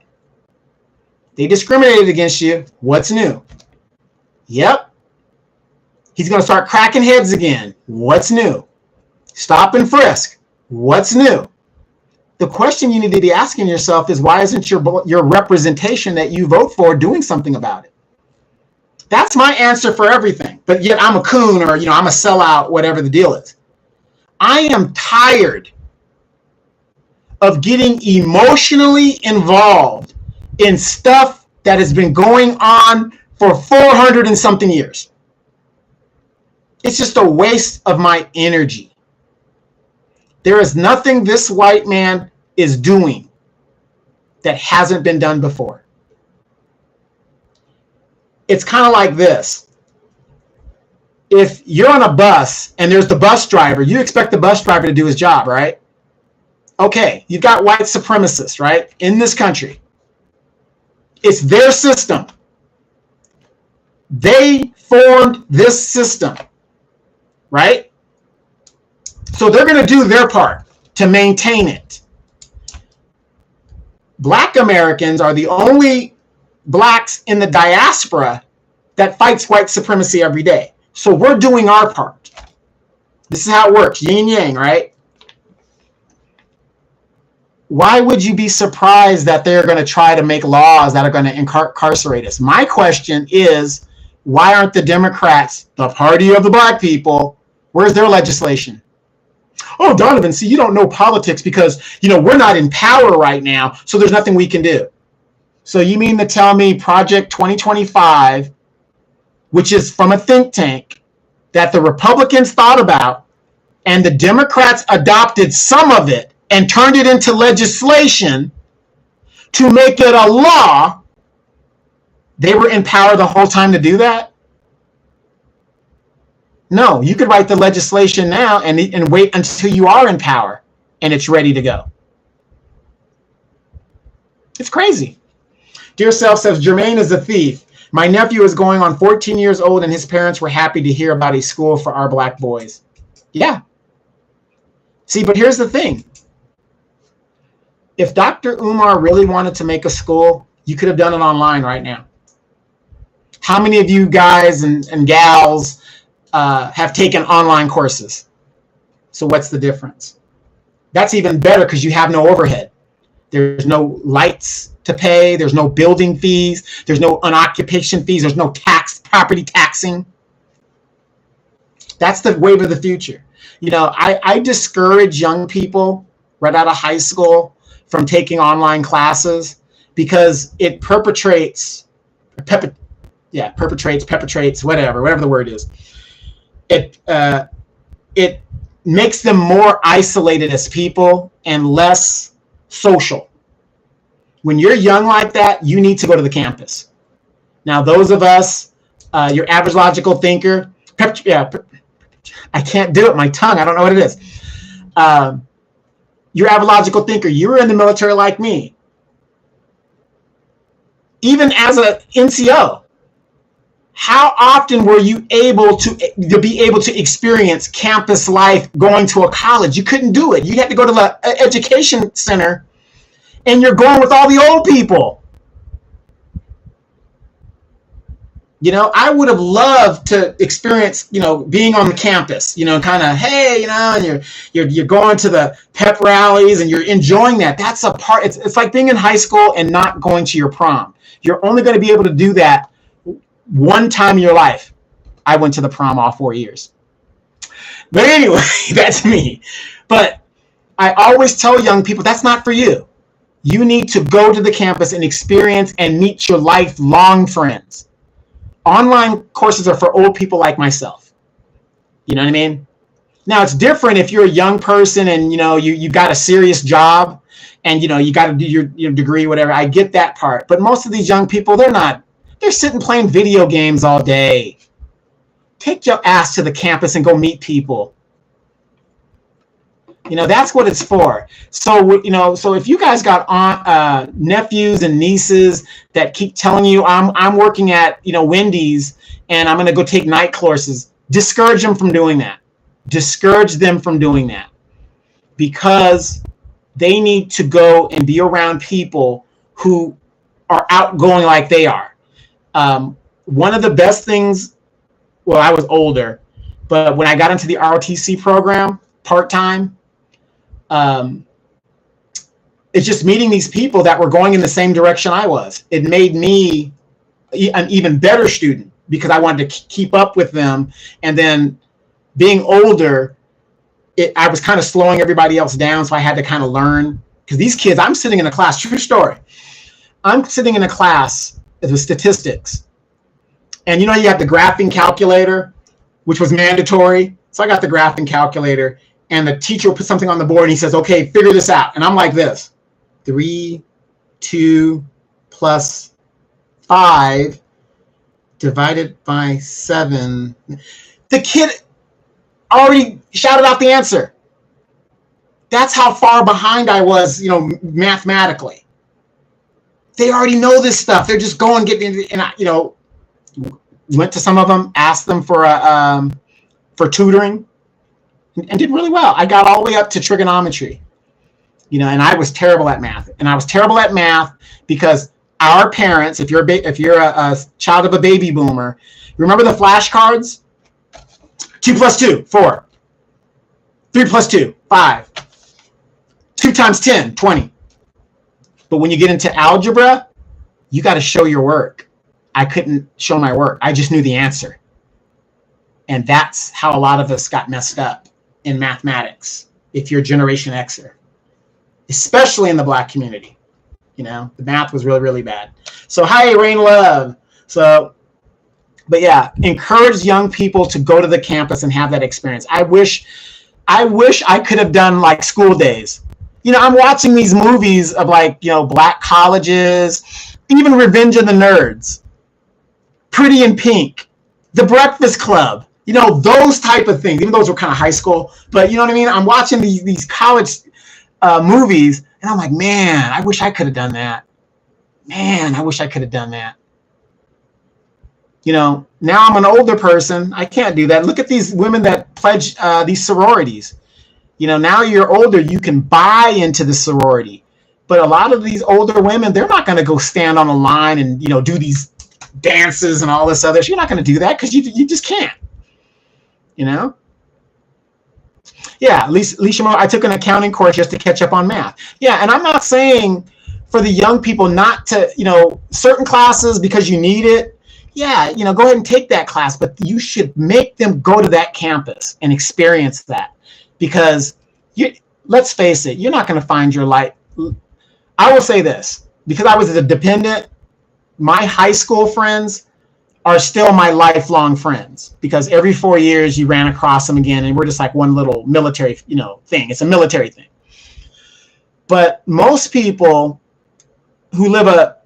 they discriminated against you. What's new? Yep. He's going to start cracking heads again. What's new? Stop and frisk. What's new? The question you need to be asking yourself is, why isn't your representation that you vote for doing something about it? That's my answer for everything. But yet I'm a coon, or I'm a sellout, whatever the deal is. I am tired of getting emotionally involved in stuff that has been going on for 400 and something years. It's just a waste of my energy. There is nothing this white man is doing that hasn't been done before. it's kind of like this. If you're on a bus and there's the bus driver, you expect the bus driver to do his job, right? Okay, you've got white supremacists, right, in this country. It's their system. They formed this system, right? So they're going to do their part to maintain it. Black Americans are the only blacks in the diaspora that fights white supremacy every day. So we're doing our part. This is how it works, yin yang, right? Why would you be surprised that they're going to try to make laws that are going to incarcerate us? My question is, why aren't the Democrats, the party of the black people, where's their legislation? Oh, Donovan, see, you don't know politics because, we're not in power right now, so there's nothing we can do. So you mean to tell me Project 2025, which is from a think tank that the Republicans thought about, and the Democrats adopted some of it and turned it into legislation to make it a law, they were in power the whole time to do that? No, you could write the legislation now and wait until you are in power and it's ready to go. It's crazy. Dear Self says, Jermaine is a thief. My nephew is going on 14 years old and his parents were happy to hear about a school for our black boys. Yeah. See, but here's the thing. If Dr. Umar really wanted to make a school, you could have done it online right now. How many of you guys and gals have taken online courses? So what's the difference? That's even better because you have no overhead. There's no lights to pay. There's no building fees. There's no unoccupation fees. There's no property taxing. That's the wave of the future. I discourage young people right out of high school from taking online classes because it perpetrates, whatever the word is. It makes them more isolated as people and less social. When you're young like that, you need to go to the campus. Now, those of us, your average logical thinker, I can't do it, my tongue, I don't know what it is. Your average logical thinker, you were in the military like me. Even as an NCO, how often were you able to experience campus life going to a college? You couldn't do it. You had to go to the education center, and you're going with all the old people. I would have loved to experience, being on the campus, kind of, hey, and you're going to the pep rallies and you're enjoying that. That's a part. It's like being in high school and not going to your prom. You're only going to be able to do that one time in your life. I went to the prom all 4 years. But anyway, that's me. But I always tell young people, that's not for you. You need to go to the campus and experience and meet your lifelong friends. Online courses are for old people like myself. You know what I mean? Now, it's different if you're a young person and, you got a serious job and, you got to do your degree, whatever. I get that part. But most of these young people, they're sitting playing video games all day. Take your ass to the campus and go meet people. That's what it's for. So, so if you guys got nephews and nieces that keep telling you, I'm working at, Wendy's and I'm going to go take night courses, discourage them from doing that. Discourage them from doing that because they need to go and be around people who are outgoing like they are. One of the best things, well, I was older, but when I got into the ROTC program part-time, it's just meeting these people that were going in the same direction I was. It made me an even better student because I wanted to keep up with them. And then being older, I was kind of slowing everybody else down. So I had to kind of learn because these kids, I'm sitting in a class, true story. I'm sitting in a class with statistics. And you have the graphing calculator, which was mandatory. So I got the graphing calculator. And the teacher will put something on the board and he says, okay, figure this out. And I'm like this, 3, 2 plus 5 divided by 7. The kid already shouted out the answer. That's how far behind I was, mathematically. They already know this stuff. They're just going getting, and I, went to some of them, asked them for tutoring, and did really well. I got all the way up to trigonometry, and I was terrible at math. And I was terrible at math because our parents, if you're a child of a baby boomer, remember the flashcards? 2 + 2, 4. 3 + 2, 5. 2 times 10, 20. But when you get into algebra, you got to show your work. I couldn't show my work. I just knew the answer. And that's how a lot of us got messed up in mathematics, if you're Generation Xer, especially in the Black community. The math was really, really bad. So, hi, Rain Love. So, but yeah, encourage young people to go to the campus and have that experience. I wish I could have done like School Days. I'm watching these movies of Black colleges, even Revenge of the Nerds, Pretty in Pink, The Breakfast Club, those type of things. Even those were kind of high school, but you know what I mean? I'm watching these college movies, and I'm like, man, I wish I could have done that. Man, I wish I could have done that. Now I'm an older person. I can't do that. Look at these women that pledge these sororities. Now you're older, you can buy into the sorority. But a lot of these older women, they're not going to go stand on a line and, do these dances and all this other. You're not going to do that because you just can't. Yeah, Alicia Moore, I took an accounting course just to catch up on math. Yeah, and I'm not saying for the young people not to, certain classes because you need it. Yeah, go ahead and take that class, but you should make them go to that campus and experience that. Because let's face it, you're not going to find your life. I will say this, because I was a dependent, my high school friends are still my lifelong friends, because every 4 years you ran across them again, and we're just like one little military, thing. It's a military thing. But most people who live a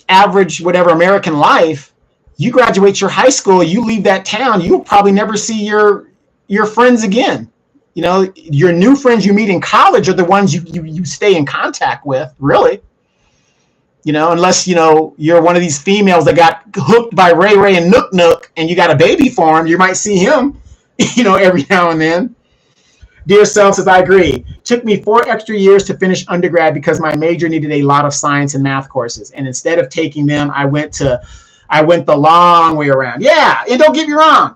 average, whatever, American life, you graduate your high school, you leave that town, you'll probably never see your friends again. Your new friends you meet in college are the ones you stay in contact with, really. Unless, you're one of these females that got hooked by Ray Ray and Nook Nook and you got a baby for him, you might see him, every now and then. Dear Self says, I agree. Took me 4 extra years to finish undergrad because my major needed a lot of science and math courses. And instead of taking them, I went the long way around. Yeah, and don't get me wrong.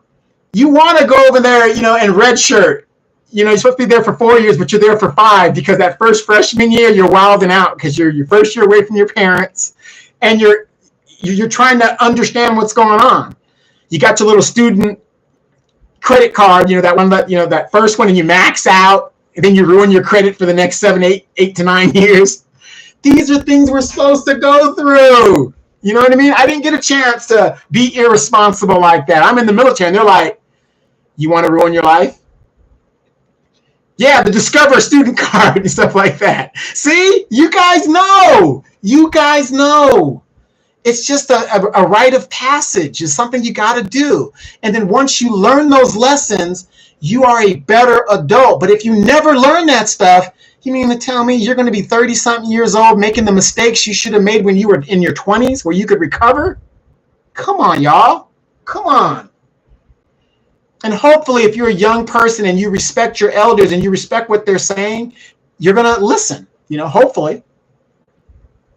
You want to go over there, in red shirt. You're supposed to be there for 4 years, but you're there for 5 because that first freshman year, you're wilding out because you're your first year away from your parents, and you're trying to understand what's going on. You got your little student credit card, that one, that first one, and you max out, and then you ruin your credit for the next 8 to 9 years. These are things we're supposed to go through. You know what I mean? I didn't get a chance to be irresponsible like that. I'm in the military, and they're like, you want to ruin your life? Yeah, the Discover student card and stuff like that. See, you guys know. It's just a rite of passage. It's something you got to do. And then once you learn those lessons, you are a better adult. But if you never learn that stuff, you mean to tell me you're going to be 30-something years old making the mistakes you should have made when you were in your 20s where you could recover? Come on, y'all. Come on. And hopefully, if you're a young person and you respect your elders and you respect what they're saying, you're going to listen, hopefully,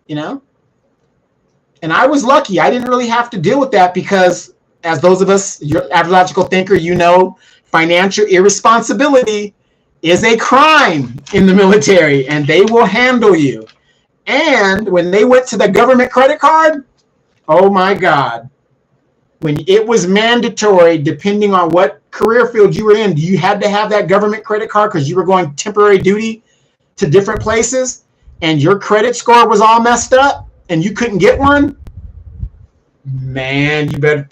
And I was lucky. I didn't really have to deal with that because, as those of us, your average logical thinker, financial irresponsibility is a crime in the military, and they will handle you. And when they went to the government credit card, oh, my God. When it was mandatory, depending on what career field you were in, you had to have that government credit card because you were going temporary duty to different places, and your credit score was all messed up and you couldn't get one. Man, you better.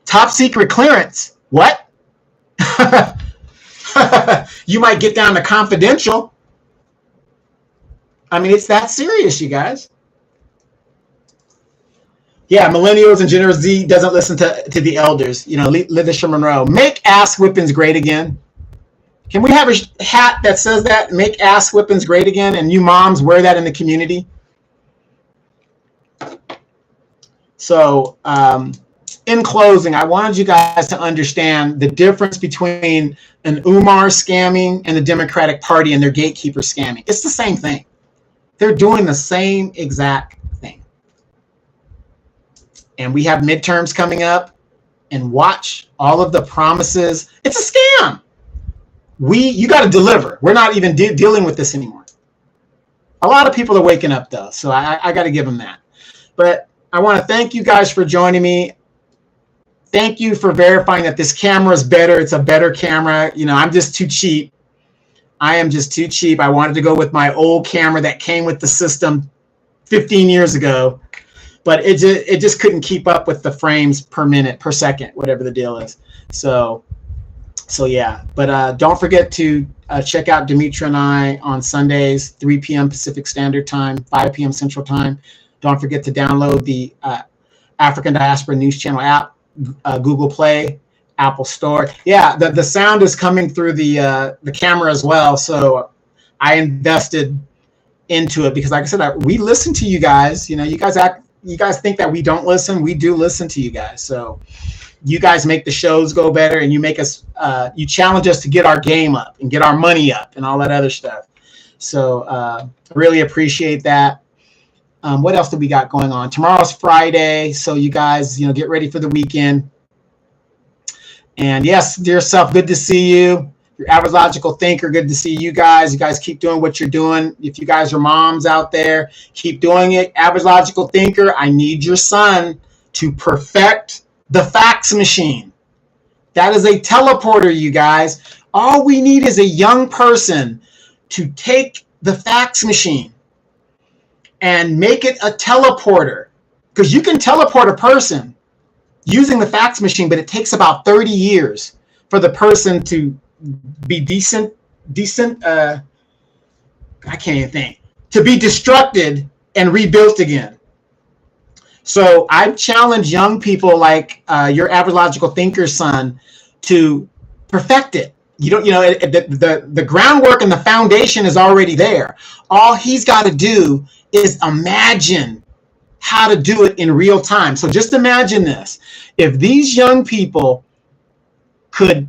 Top secret clearance. What? You might get down to confidential. I mean, it's that serious, you guys. Yeah, millennials and Gen Z doesn't listen to the elders. You know, Lidisha Monroe. Make ass whippings great again. Can we have a hat that says that? Make ass whippings great again, and you moms wear that in the community. So, in closing, I wanted you guys to understand the difference between an Umar scamming and the Democratic Party and their gatekeeper scamming. It's the same thing. They're doing the same exact thing. And we have midterms coming up, and watch all of the promises. It's a scam. You got to deliver. We're not even dealing with this anymore. A lot of people are waking up though, so I got to give them that. But I want to thank you guys for joining me. Thank you for verifying that this camera is better. It's a better camera. You know, I'm just too cheap. I am just too cheap. I wanted to go with my old camera that came with the system 15 years ago, but it just couldn't keep up with the frames per minute, per second, whatever the deal is. So yeah, but don't forget to check out Demetra and I on Sundays, 3 p.m. Pacific Standard Time, 5 p.m. Central Time. Don't forget to download the African Diaspora News Channel app, Google Play, Apple Store. Yeah, the sound is coming through the camera as well. So I invested into it because, like I said, we listen to you guys. You know, you guys think that we don't listen. We do listen to you guys. So you guys make the shows go better, and you make us, you challenge us to get our game up and get our money up and all that other stuff. So really appreciate that. What else do we got going on? Tomorrow's Friday, so you guys, get ready for the weekend. And yes, dear self, good to see you. Your average logical thinker, good to see you guys. You guys keep doing what you're doing. If you guys are moms out there, keep doing it. Average logical thinker, I need your son to perfect the fax machine. That is a teleporter, you guys. All we need is a young person to take the fax machine and make it a teleporter, because you can teleport a person using the fax machine, but it takes about 30 years for the person to be decent. I can't even think, to be destructed and rebuilt again. So I challenge young people like your average logical thinker son to perfect it. The groundwork and the foundation is already there. All he's got to do is imagine how to do it in real time. So just imagine this. If these young people could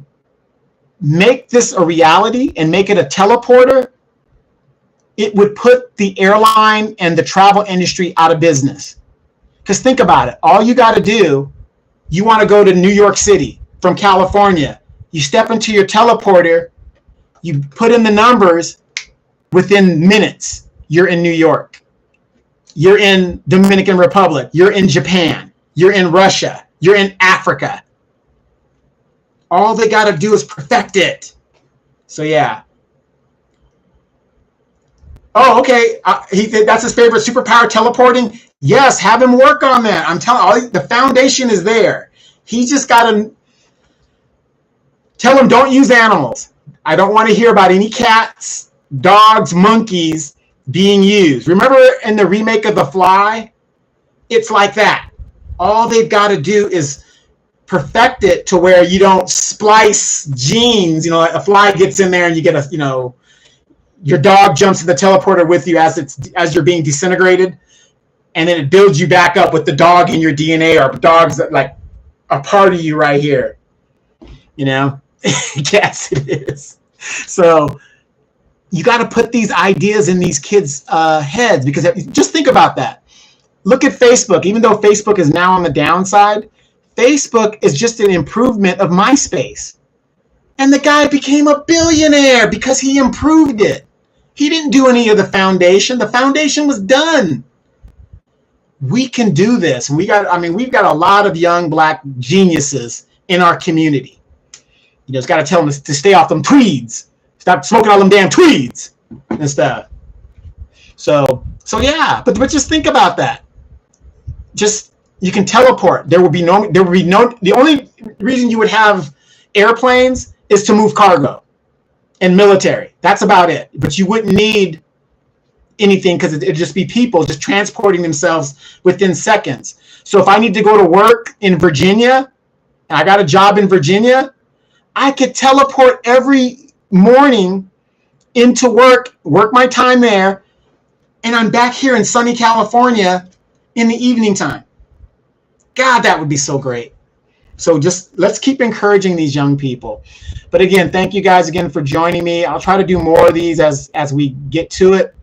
make this a reality and make it a teleporter, it would put the airline and the travel industry out of business. Because think about it. All you got to do, you want to go to New York City from California. You step into your teleporter, you put in the numbers, within minutes, you're in New York. You're in Dominican Republic. You're in Japan. You're in Russia. You're in Africa. All they got to do is perfect it. So, yeah. Oh, okay. That's his favorite superpower, teleporting. Yes, have him work on that. I'm telling you, the foundation is there. He just got to tell him, don't use animals. I don't want to hear about any cats, dogs, monkeys being used. Remember in the remake of The Fly? It's like that. All they've got to do is perfect it to where you don't splice genes. A fly gets in there and you get your dog jumps in the teleporter with you as you're being disintegrated, and then it builds you back up with the dog in your DNA, or dogs that like are part of you right here. Yes, it is. So you got to put these ideas in these kids' heads, because just think about that. Look at Facebook. Even though Facebook is now on the downside, Facebook is just an improvement of MySpace. And the guy became a billionaire because he improved it. He didn't do any of the foundation. The foundation was done. We can do this. And we've got a lot of young Black geniuses in our community. You just got to tell them to stay off them tweeds. Stop smoking all them damn tweeds and stuff. So yeah, but just think about that. Just, you can teleport. The only reason you would have airplanes is to move cargo and military. That's about it. But you wouldn't need anything because it'd just be people just transporting themselves within seconds. So if I need to go to work in Virginia, and I got a job in Virginia, I could teleport every morning into work my time there, and I'm back here in sunny California in the evening time. God, that would be so great. So just let's keep encouraging these young people. But again, thank you guys again for joining me. I'll try to do more of these as we get to it.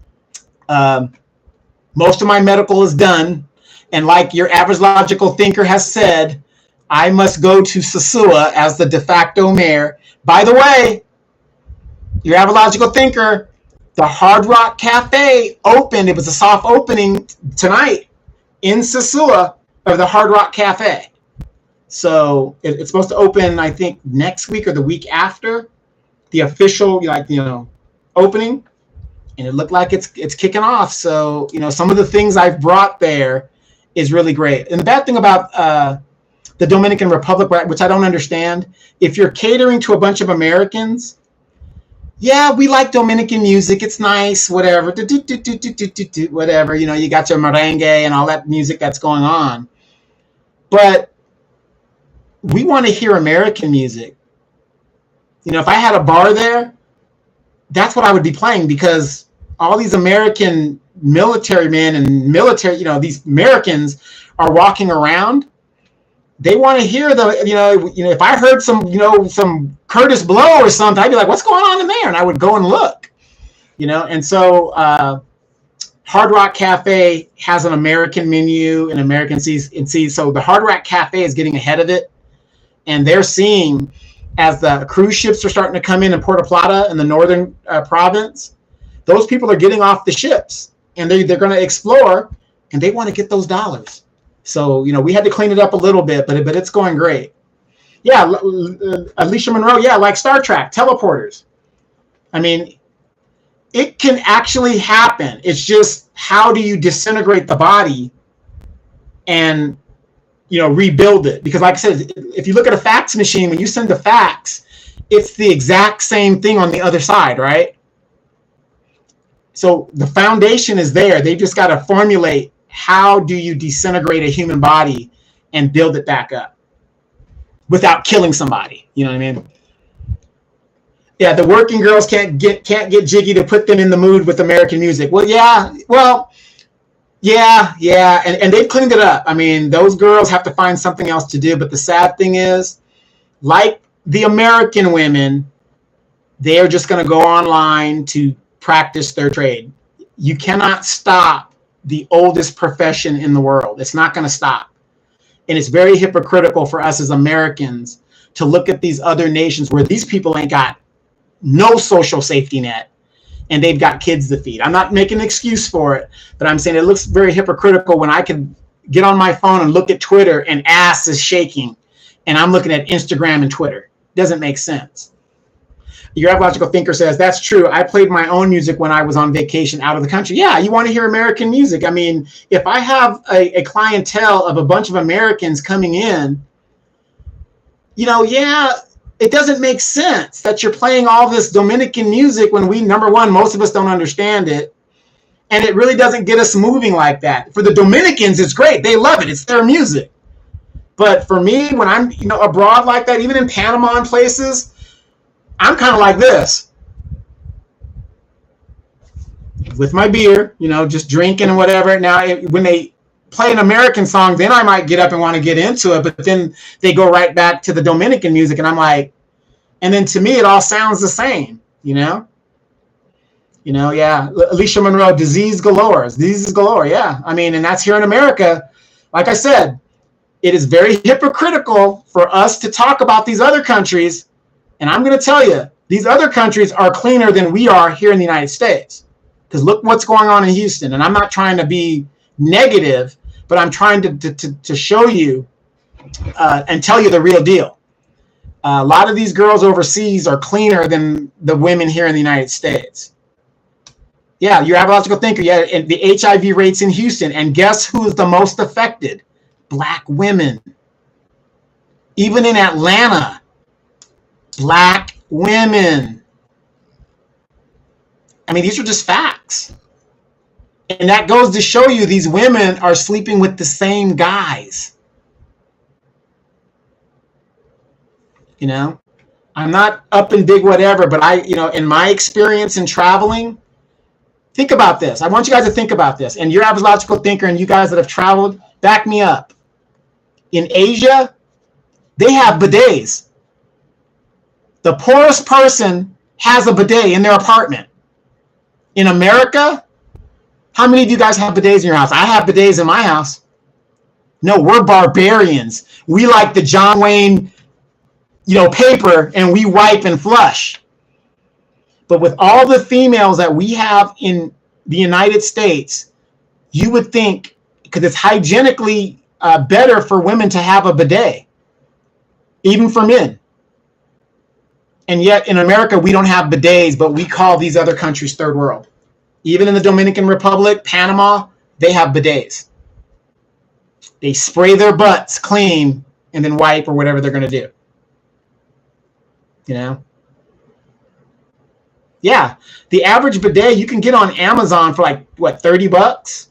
Most of my medical is done. And like your average logical thinker has said, I must go to Sosua as the de facto mayor. By the way, your average logical thinker, the Hard Rock Cafe opened. It was a soft opening tonight in Sosua of the Hard Rock Cafe. So it's supposed to open, I think, next week or the week after the official, opening. And it looked like it's kicking off. So, some of the things I've brought there is really great. And the bad thing about the Dominican Republic, which I don't understand, if you're catering to a bunch of Americans, yeah, we like Dominican music. It's nice, whatever, whatever. You got your merengue and all that music that's going on. But we want to hear American music. If I had a bar there, that's what I would be playing, because all these American military men and military, these Americans are walking around. They want to hear if I heard some Curtis Blow or something, I'd be like, what's going on in there? And I would go and look, and so Hard Rock Cafe has an American menu and American seats. So the Hard Rock Cafe is getting ahead of it. And they're seeing, as the cruise ships are starting to come in Puerto Plata in the northern province, those people are getting off the ships and they're going to explore, and they want to get those dollars. So, we had to clean it up a little bit, but it's going great. Yeah, Alicia Monroe, yeah, like Star Trek, teleporters. I mean, it can actually happen. It's just, how do you disintegrate the body and rebuild it? Because like I said, if you look at a fax machine, when you send a fax, it's the exact same thing on the other side, right? So the foundation is there. They've just got to formulate, how do you disintegrate a human body and build it back up without killing somebody? You know what I mean? Yeah, the working girls can't get jiggy to put them in the mood with American music. Well, yeah. And they've cleaned it up. I mean, those girls have to find something else to do. But the sad thing is, like the American women, they are just going to go online to practice their trade. You cannot stop the oldest profession in the world. It's not going to stop. And it's very hypocritical for us as Americans to look at these other nations where these people ain't got no social safety net, and they've got kids to feed. I'm not making an excuse for it, but I'm saying it looks very hypocritical when I can get on my phone and look at Twitter and ass is shaking, and I'm looking at Instagram and Twitter. Doesn't make sense. Your Logical Thinker says, that's true. I played my own music when I was on vacation out of the country. Yeah, you want to hear American music. I mean, if I have a clientele of a bunch of Americans coming in, it doesn't make sense that you're playing all this Dominican music when number one, most of us don't understand it. And it really doesn't get us moving like that. For the Dominicans, it's great. They love it. It's their music. But for me, when I'm abroad like that, even in Panama and places, I'm kind of like this. With my beer, just drinking and whatever. Now, when they play an American song, then I might get up and want to get into it. But then they go right back to the Dominican music. And I'm like, and then to me, it all sounds the same, yeah. Alicia Monroe, disease galore, yeah. I mean, and that's here in America. Like I said, it is very hypocritical for us to talk about these other countries. And I'm going to tell you, these other countries are cleaner than we are here in the United States. Because look what's going on in Houston. And I'm not trying to be negative, but I'm trying to show you and tell you the real deal. A lot of these girls overseas are cleaner than the women here in the United States. Yeah, your logical thinker. Yeah, and the HIV rates in Houston. And guess who is the most affected? Black women. Even in Atlanta, Black women. I mean, these are just facts. And that goes to show you these women are sleeping with the same guys. You know, I'm not up and big whatever, but in my experience in traveling, think about this. I want you guys to think about this. And your average logical thinker and you guys that have traveled, back me up. In Asia, they have bidets. The poorest person has a bidet in their apartment. In America, how many of you guys have bidets in your house? I have bidets in my house. No, we're barbarians. We like the John Wayne, paper, and we wipe and flush. But with all the females that we have in the United States, you would think, because it's hygienically better for women to have a bidet, even for men. And yet in America, we don't have bidets, but we call these other countries third world. Even in the Dominican Republic, Panama, they have bidets. They spray their butts clean and then wipe or whatever they're going to do. Yeah, the average bidet you can get on Amazon for like $30,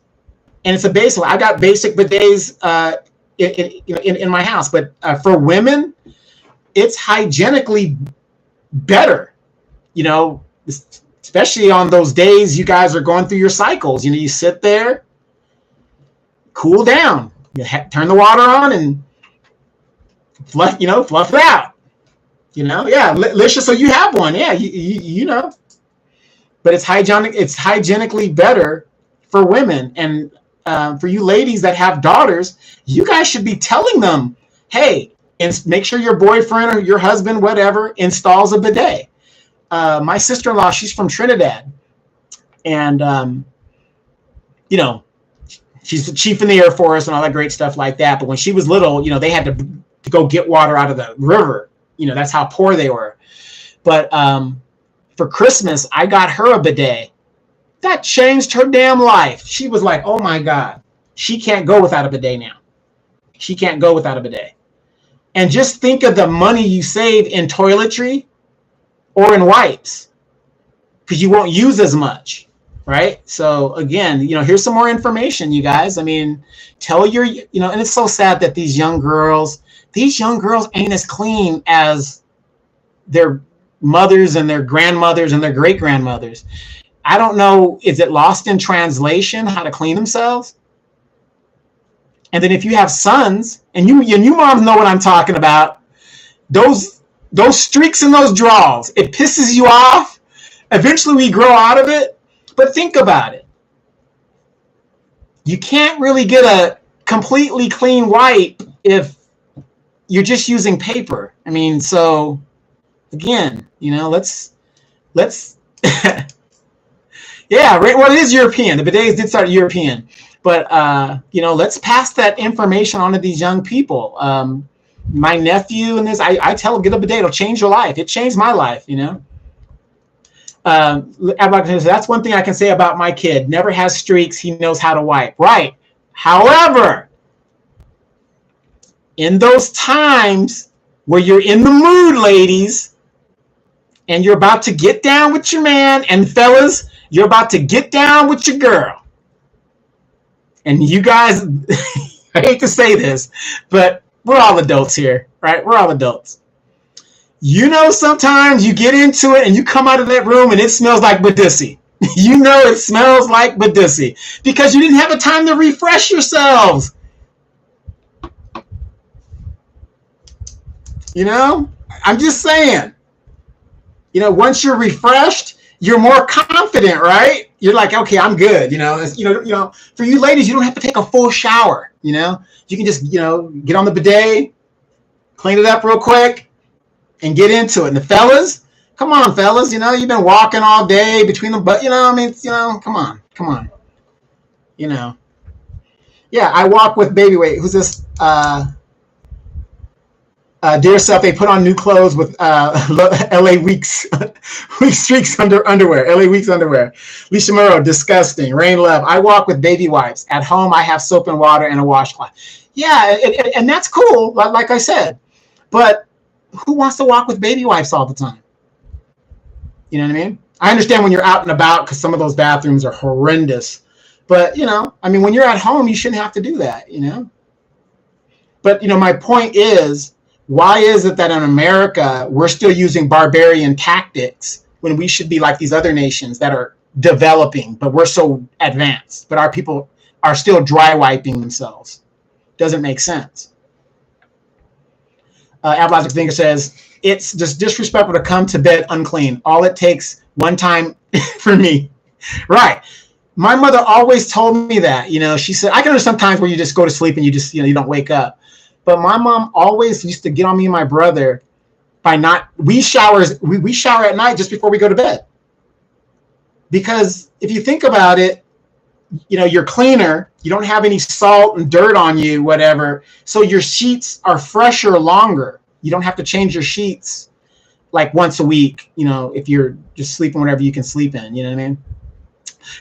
and it's a basic. I got basic bidets in my house, but for women, it's hygienically better. Especially on those days you guys are going through your cycles. You sit there, cool down, turn the water on, and fluff it out. Yeah, Lisha, so you have one. Yeah, you know. But it's hygienically better for women. And for you ladies that have daughters, you guys should be telling them, hey, and make sure your boyfriend or your husband, whatever, installs a bidet. My sister-in-law, she's from Trinidad. And, she's the chief in the Air Force and all that great stuff like that. But when she was little, they had to go get water out of the river. That's how poor they were. But for Christmas, I got her a bidet. That changed her damn life. She was like, oh, my God. She can't go without a bidet now. She can't go without a bidet. And just think of the money you save in toiletry or in wipes, because you won't use as much, right? So, again, here's some more information, you guys. I mean, tell your, and it's so sad that these young girls ain't as clean as their mothers and their grandmothers and their great grandmothers. I don't know, is it lost in translation how to clean themselves? And then if you have sons, and you moms know what I'm talking about, those streaks in those drawers, it pisses you off. Eventually we grow out of it, but think about it. You can't really get a completely clean wipe if you're just using paper. I mean, so again, let's yeah, right. Well, it is European. The bidets did start European, but let's pass that information on to these young people. My nephew and this, I tell him, get a bidet. It'll change your life. It changed my life. That's one thing I can say about my kid. Never has streaks. He knows how to wipe. Right. However, in those times where you're in the mood, ladies, and you're about to get down with your man, and fellas, you're about to get down with your girl. And you guys, I hate to say this, but we're all adults here, right? We're all adults. Sometimes you get into it and you come out of that room and it smells like Badissi. It smells like Badissi because you didn't have a time to refresh yourselves. I'm just saying, once you're refreshed, you're more confident, right? You're like, okay, I'm good. For you ladies, you don't have to take a full shower. You can just, get on the bidet, clean it up real quick, and get into it. And the fellas, come on, fellas, you've been walking all day between them, but come on. Yeah, I walk with baby weight. Who's this? Dear self, they put on new clothes with LA Weeks streaks underwear. LA Weeks underwear. Lisa Murrow, disgusting. Rain Love, I walk with baby wipes. At home, I have soap and water and a washcloth. Yeah, and that's cool, like I said. But who wants to walk with baby wipes all the time? You know what I mean? I understand when you're out and about because some of those bathrooms are horrendous. But, I mean, when you're at home, you shouldn't have to do that, But, my point is, why is it that in America, we're still using barbarian tactics when we should be like these other nations that are developing, but we're so advanced, but our people are still dry wiping themselves? Doesn't make sense. Ablogic Finger says, it's just disrespectful to come to bed unclean. All it takes one time for me. Right. My mother always told me that, she said, I can understand sometimes where you just go to sleep and you just, you don't wake up. But my mom always used to get on me and my brother by we shower at night just before we go to bed. Because if you think about it, you're cleaner, you don't have any salt and dirt on you, whatever. So your sheets are fresher longer. You don't have to change your sheets like once a week, if you're just sleeping whatever you can sleep in, you know what I mean?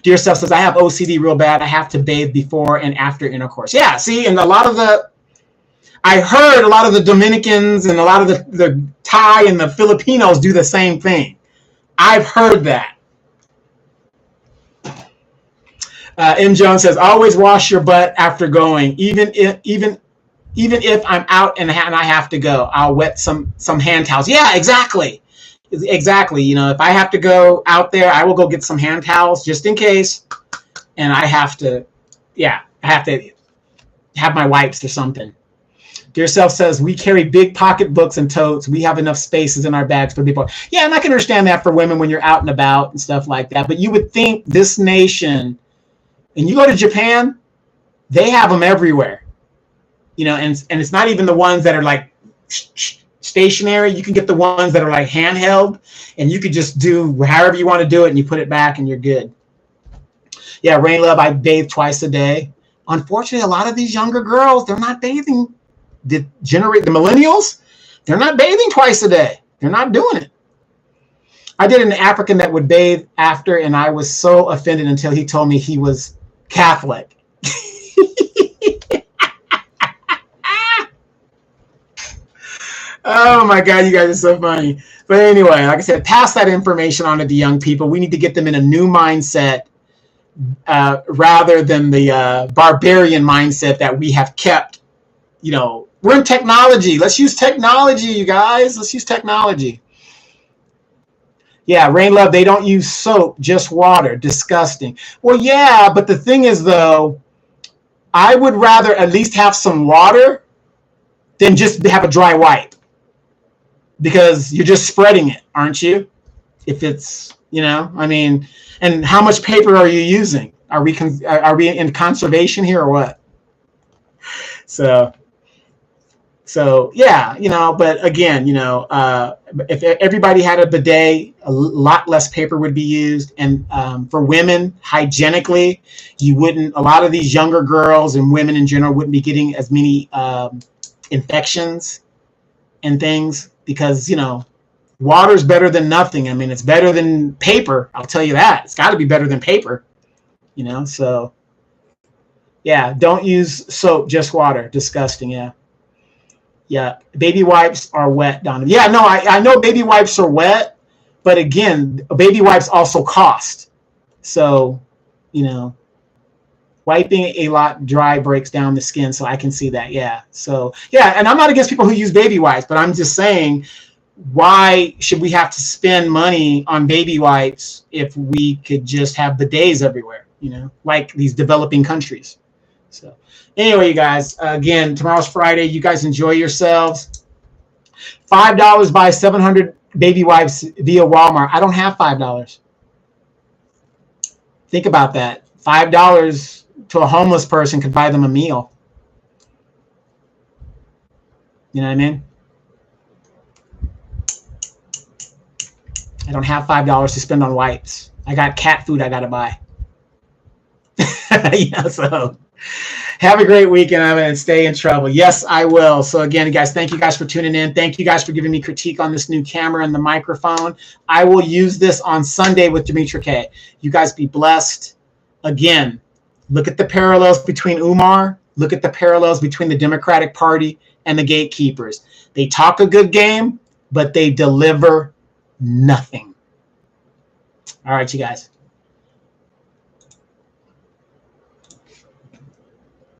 Dear Self says, I have OCD real bad. I have to bathe before and after intercourse. Yeah, see, and I heard a lot of the Dominicans and a lot of the Thai and the Filipinos do the same thing. I've heard that. M. Jones says, always wash your butt after going, even if I'm out and I have to go. I'll wet some hand towels. Yeah, exactly. If I have to go out there, I will go get some hand towels just in case. And I have to have my wipes or something. Dear Self says, we carry big pocketbooks and totes. We have enough spaces in our bags for people. Yeah, and I can understand that for women when you're out and about and stuff like that. But you would think this nation, and you go to Japan, they have them everywhere. And it's not even the ones that are like stationary. You can get the ones that are like handheld, and you could just do however you want to do it, and you put it back and you're good. Yeah, Rain Love, I bathe twice a day. Unfortunately, a lot of these younger girls, they're not bathing. The millennials, they're not bathing twice a day. They're not doing it. I did an African that would bathe after, and I was so offended until he told me he was Catholic. Oh my God, you guys are so funny. But anyway, like I said, pass that information on to the young people. We need to get them in a new mindset rather than the barbarian mindset that we have kept. We're in technology. Let's use technology, you guys. Let's use technology. Yeah, Rain Love, they don't use soap, just water. Disgusting. Well, yeah, but the thing is, though, I would rather at least have some water than just have a dry wipe. Because you're just spreading it, aren't you? If it's, and how much paper are you using? Are we in conservation here or what? So yeah, but again, if everybody had a bidet, a lot less paper would be used. And for women, hygienically, a lot of these younger girls and women in general wouldn't be getting as many infections and things because, water's better than nothing. I mean, it's better than paper. I'll tell you that. It's got to be better than paper, so yeah, don't use soap, just water. Disgusting. Yeah. Yeah, baby wipes are wet, Donovan. Yeah, no, I know baby wipes are wet, but again, baby wipes also cost. So, wiping a lot dry breaks down the skin, so I can see that, yeah. So, yeah, and I'm not against people who use baby wipes, but I'm just saying, why should we have to spend money on baby wipes if we could just have bidets everywhere, like these developing countries? So. Anyway, you guys, again, tomorrow's Friday. You guys enjoy yourselves. $5 buy 700 baby wipes via Walmart. I don't have $5. Think about that. $5 to a homeless person could buy them a meal. You know what I mean? I don't have $5 to spend on wipes. I got cat food I got to buy. So... Have a great weekend, and stay in trouble. Yes, I will. So again, guys, thank you guys for tuning in. Thank you guys for giving me critique on this new camera and the microphone. I will use this on Sunday with Dimitri K. You guys be blessed. Again, look at the parallels between Umar. Look at the parallels between the Democratic Party and the gatekeepers. They talk a good game, but they deliver nothing. All right, you guys.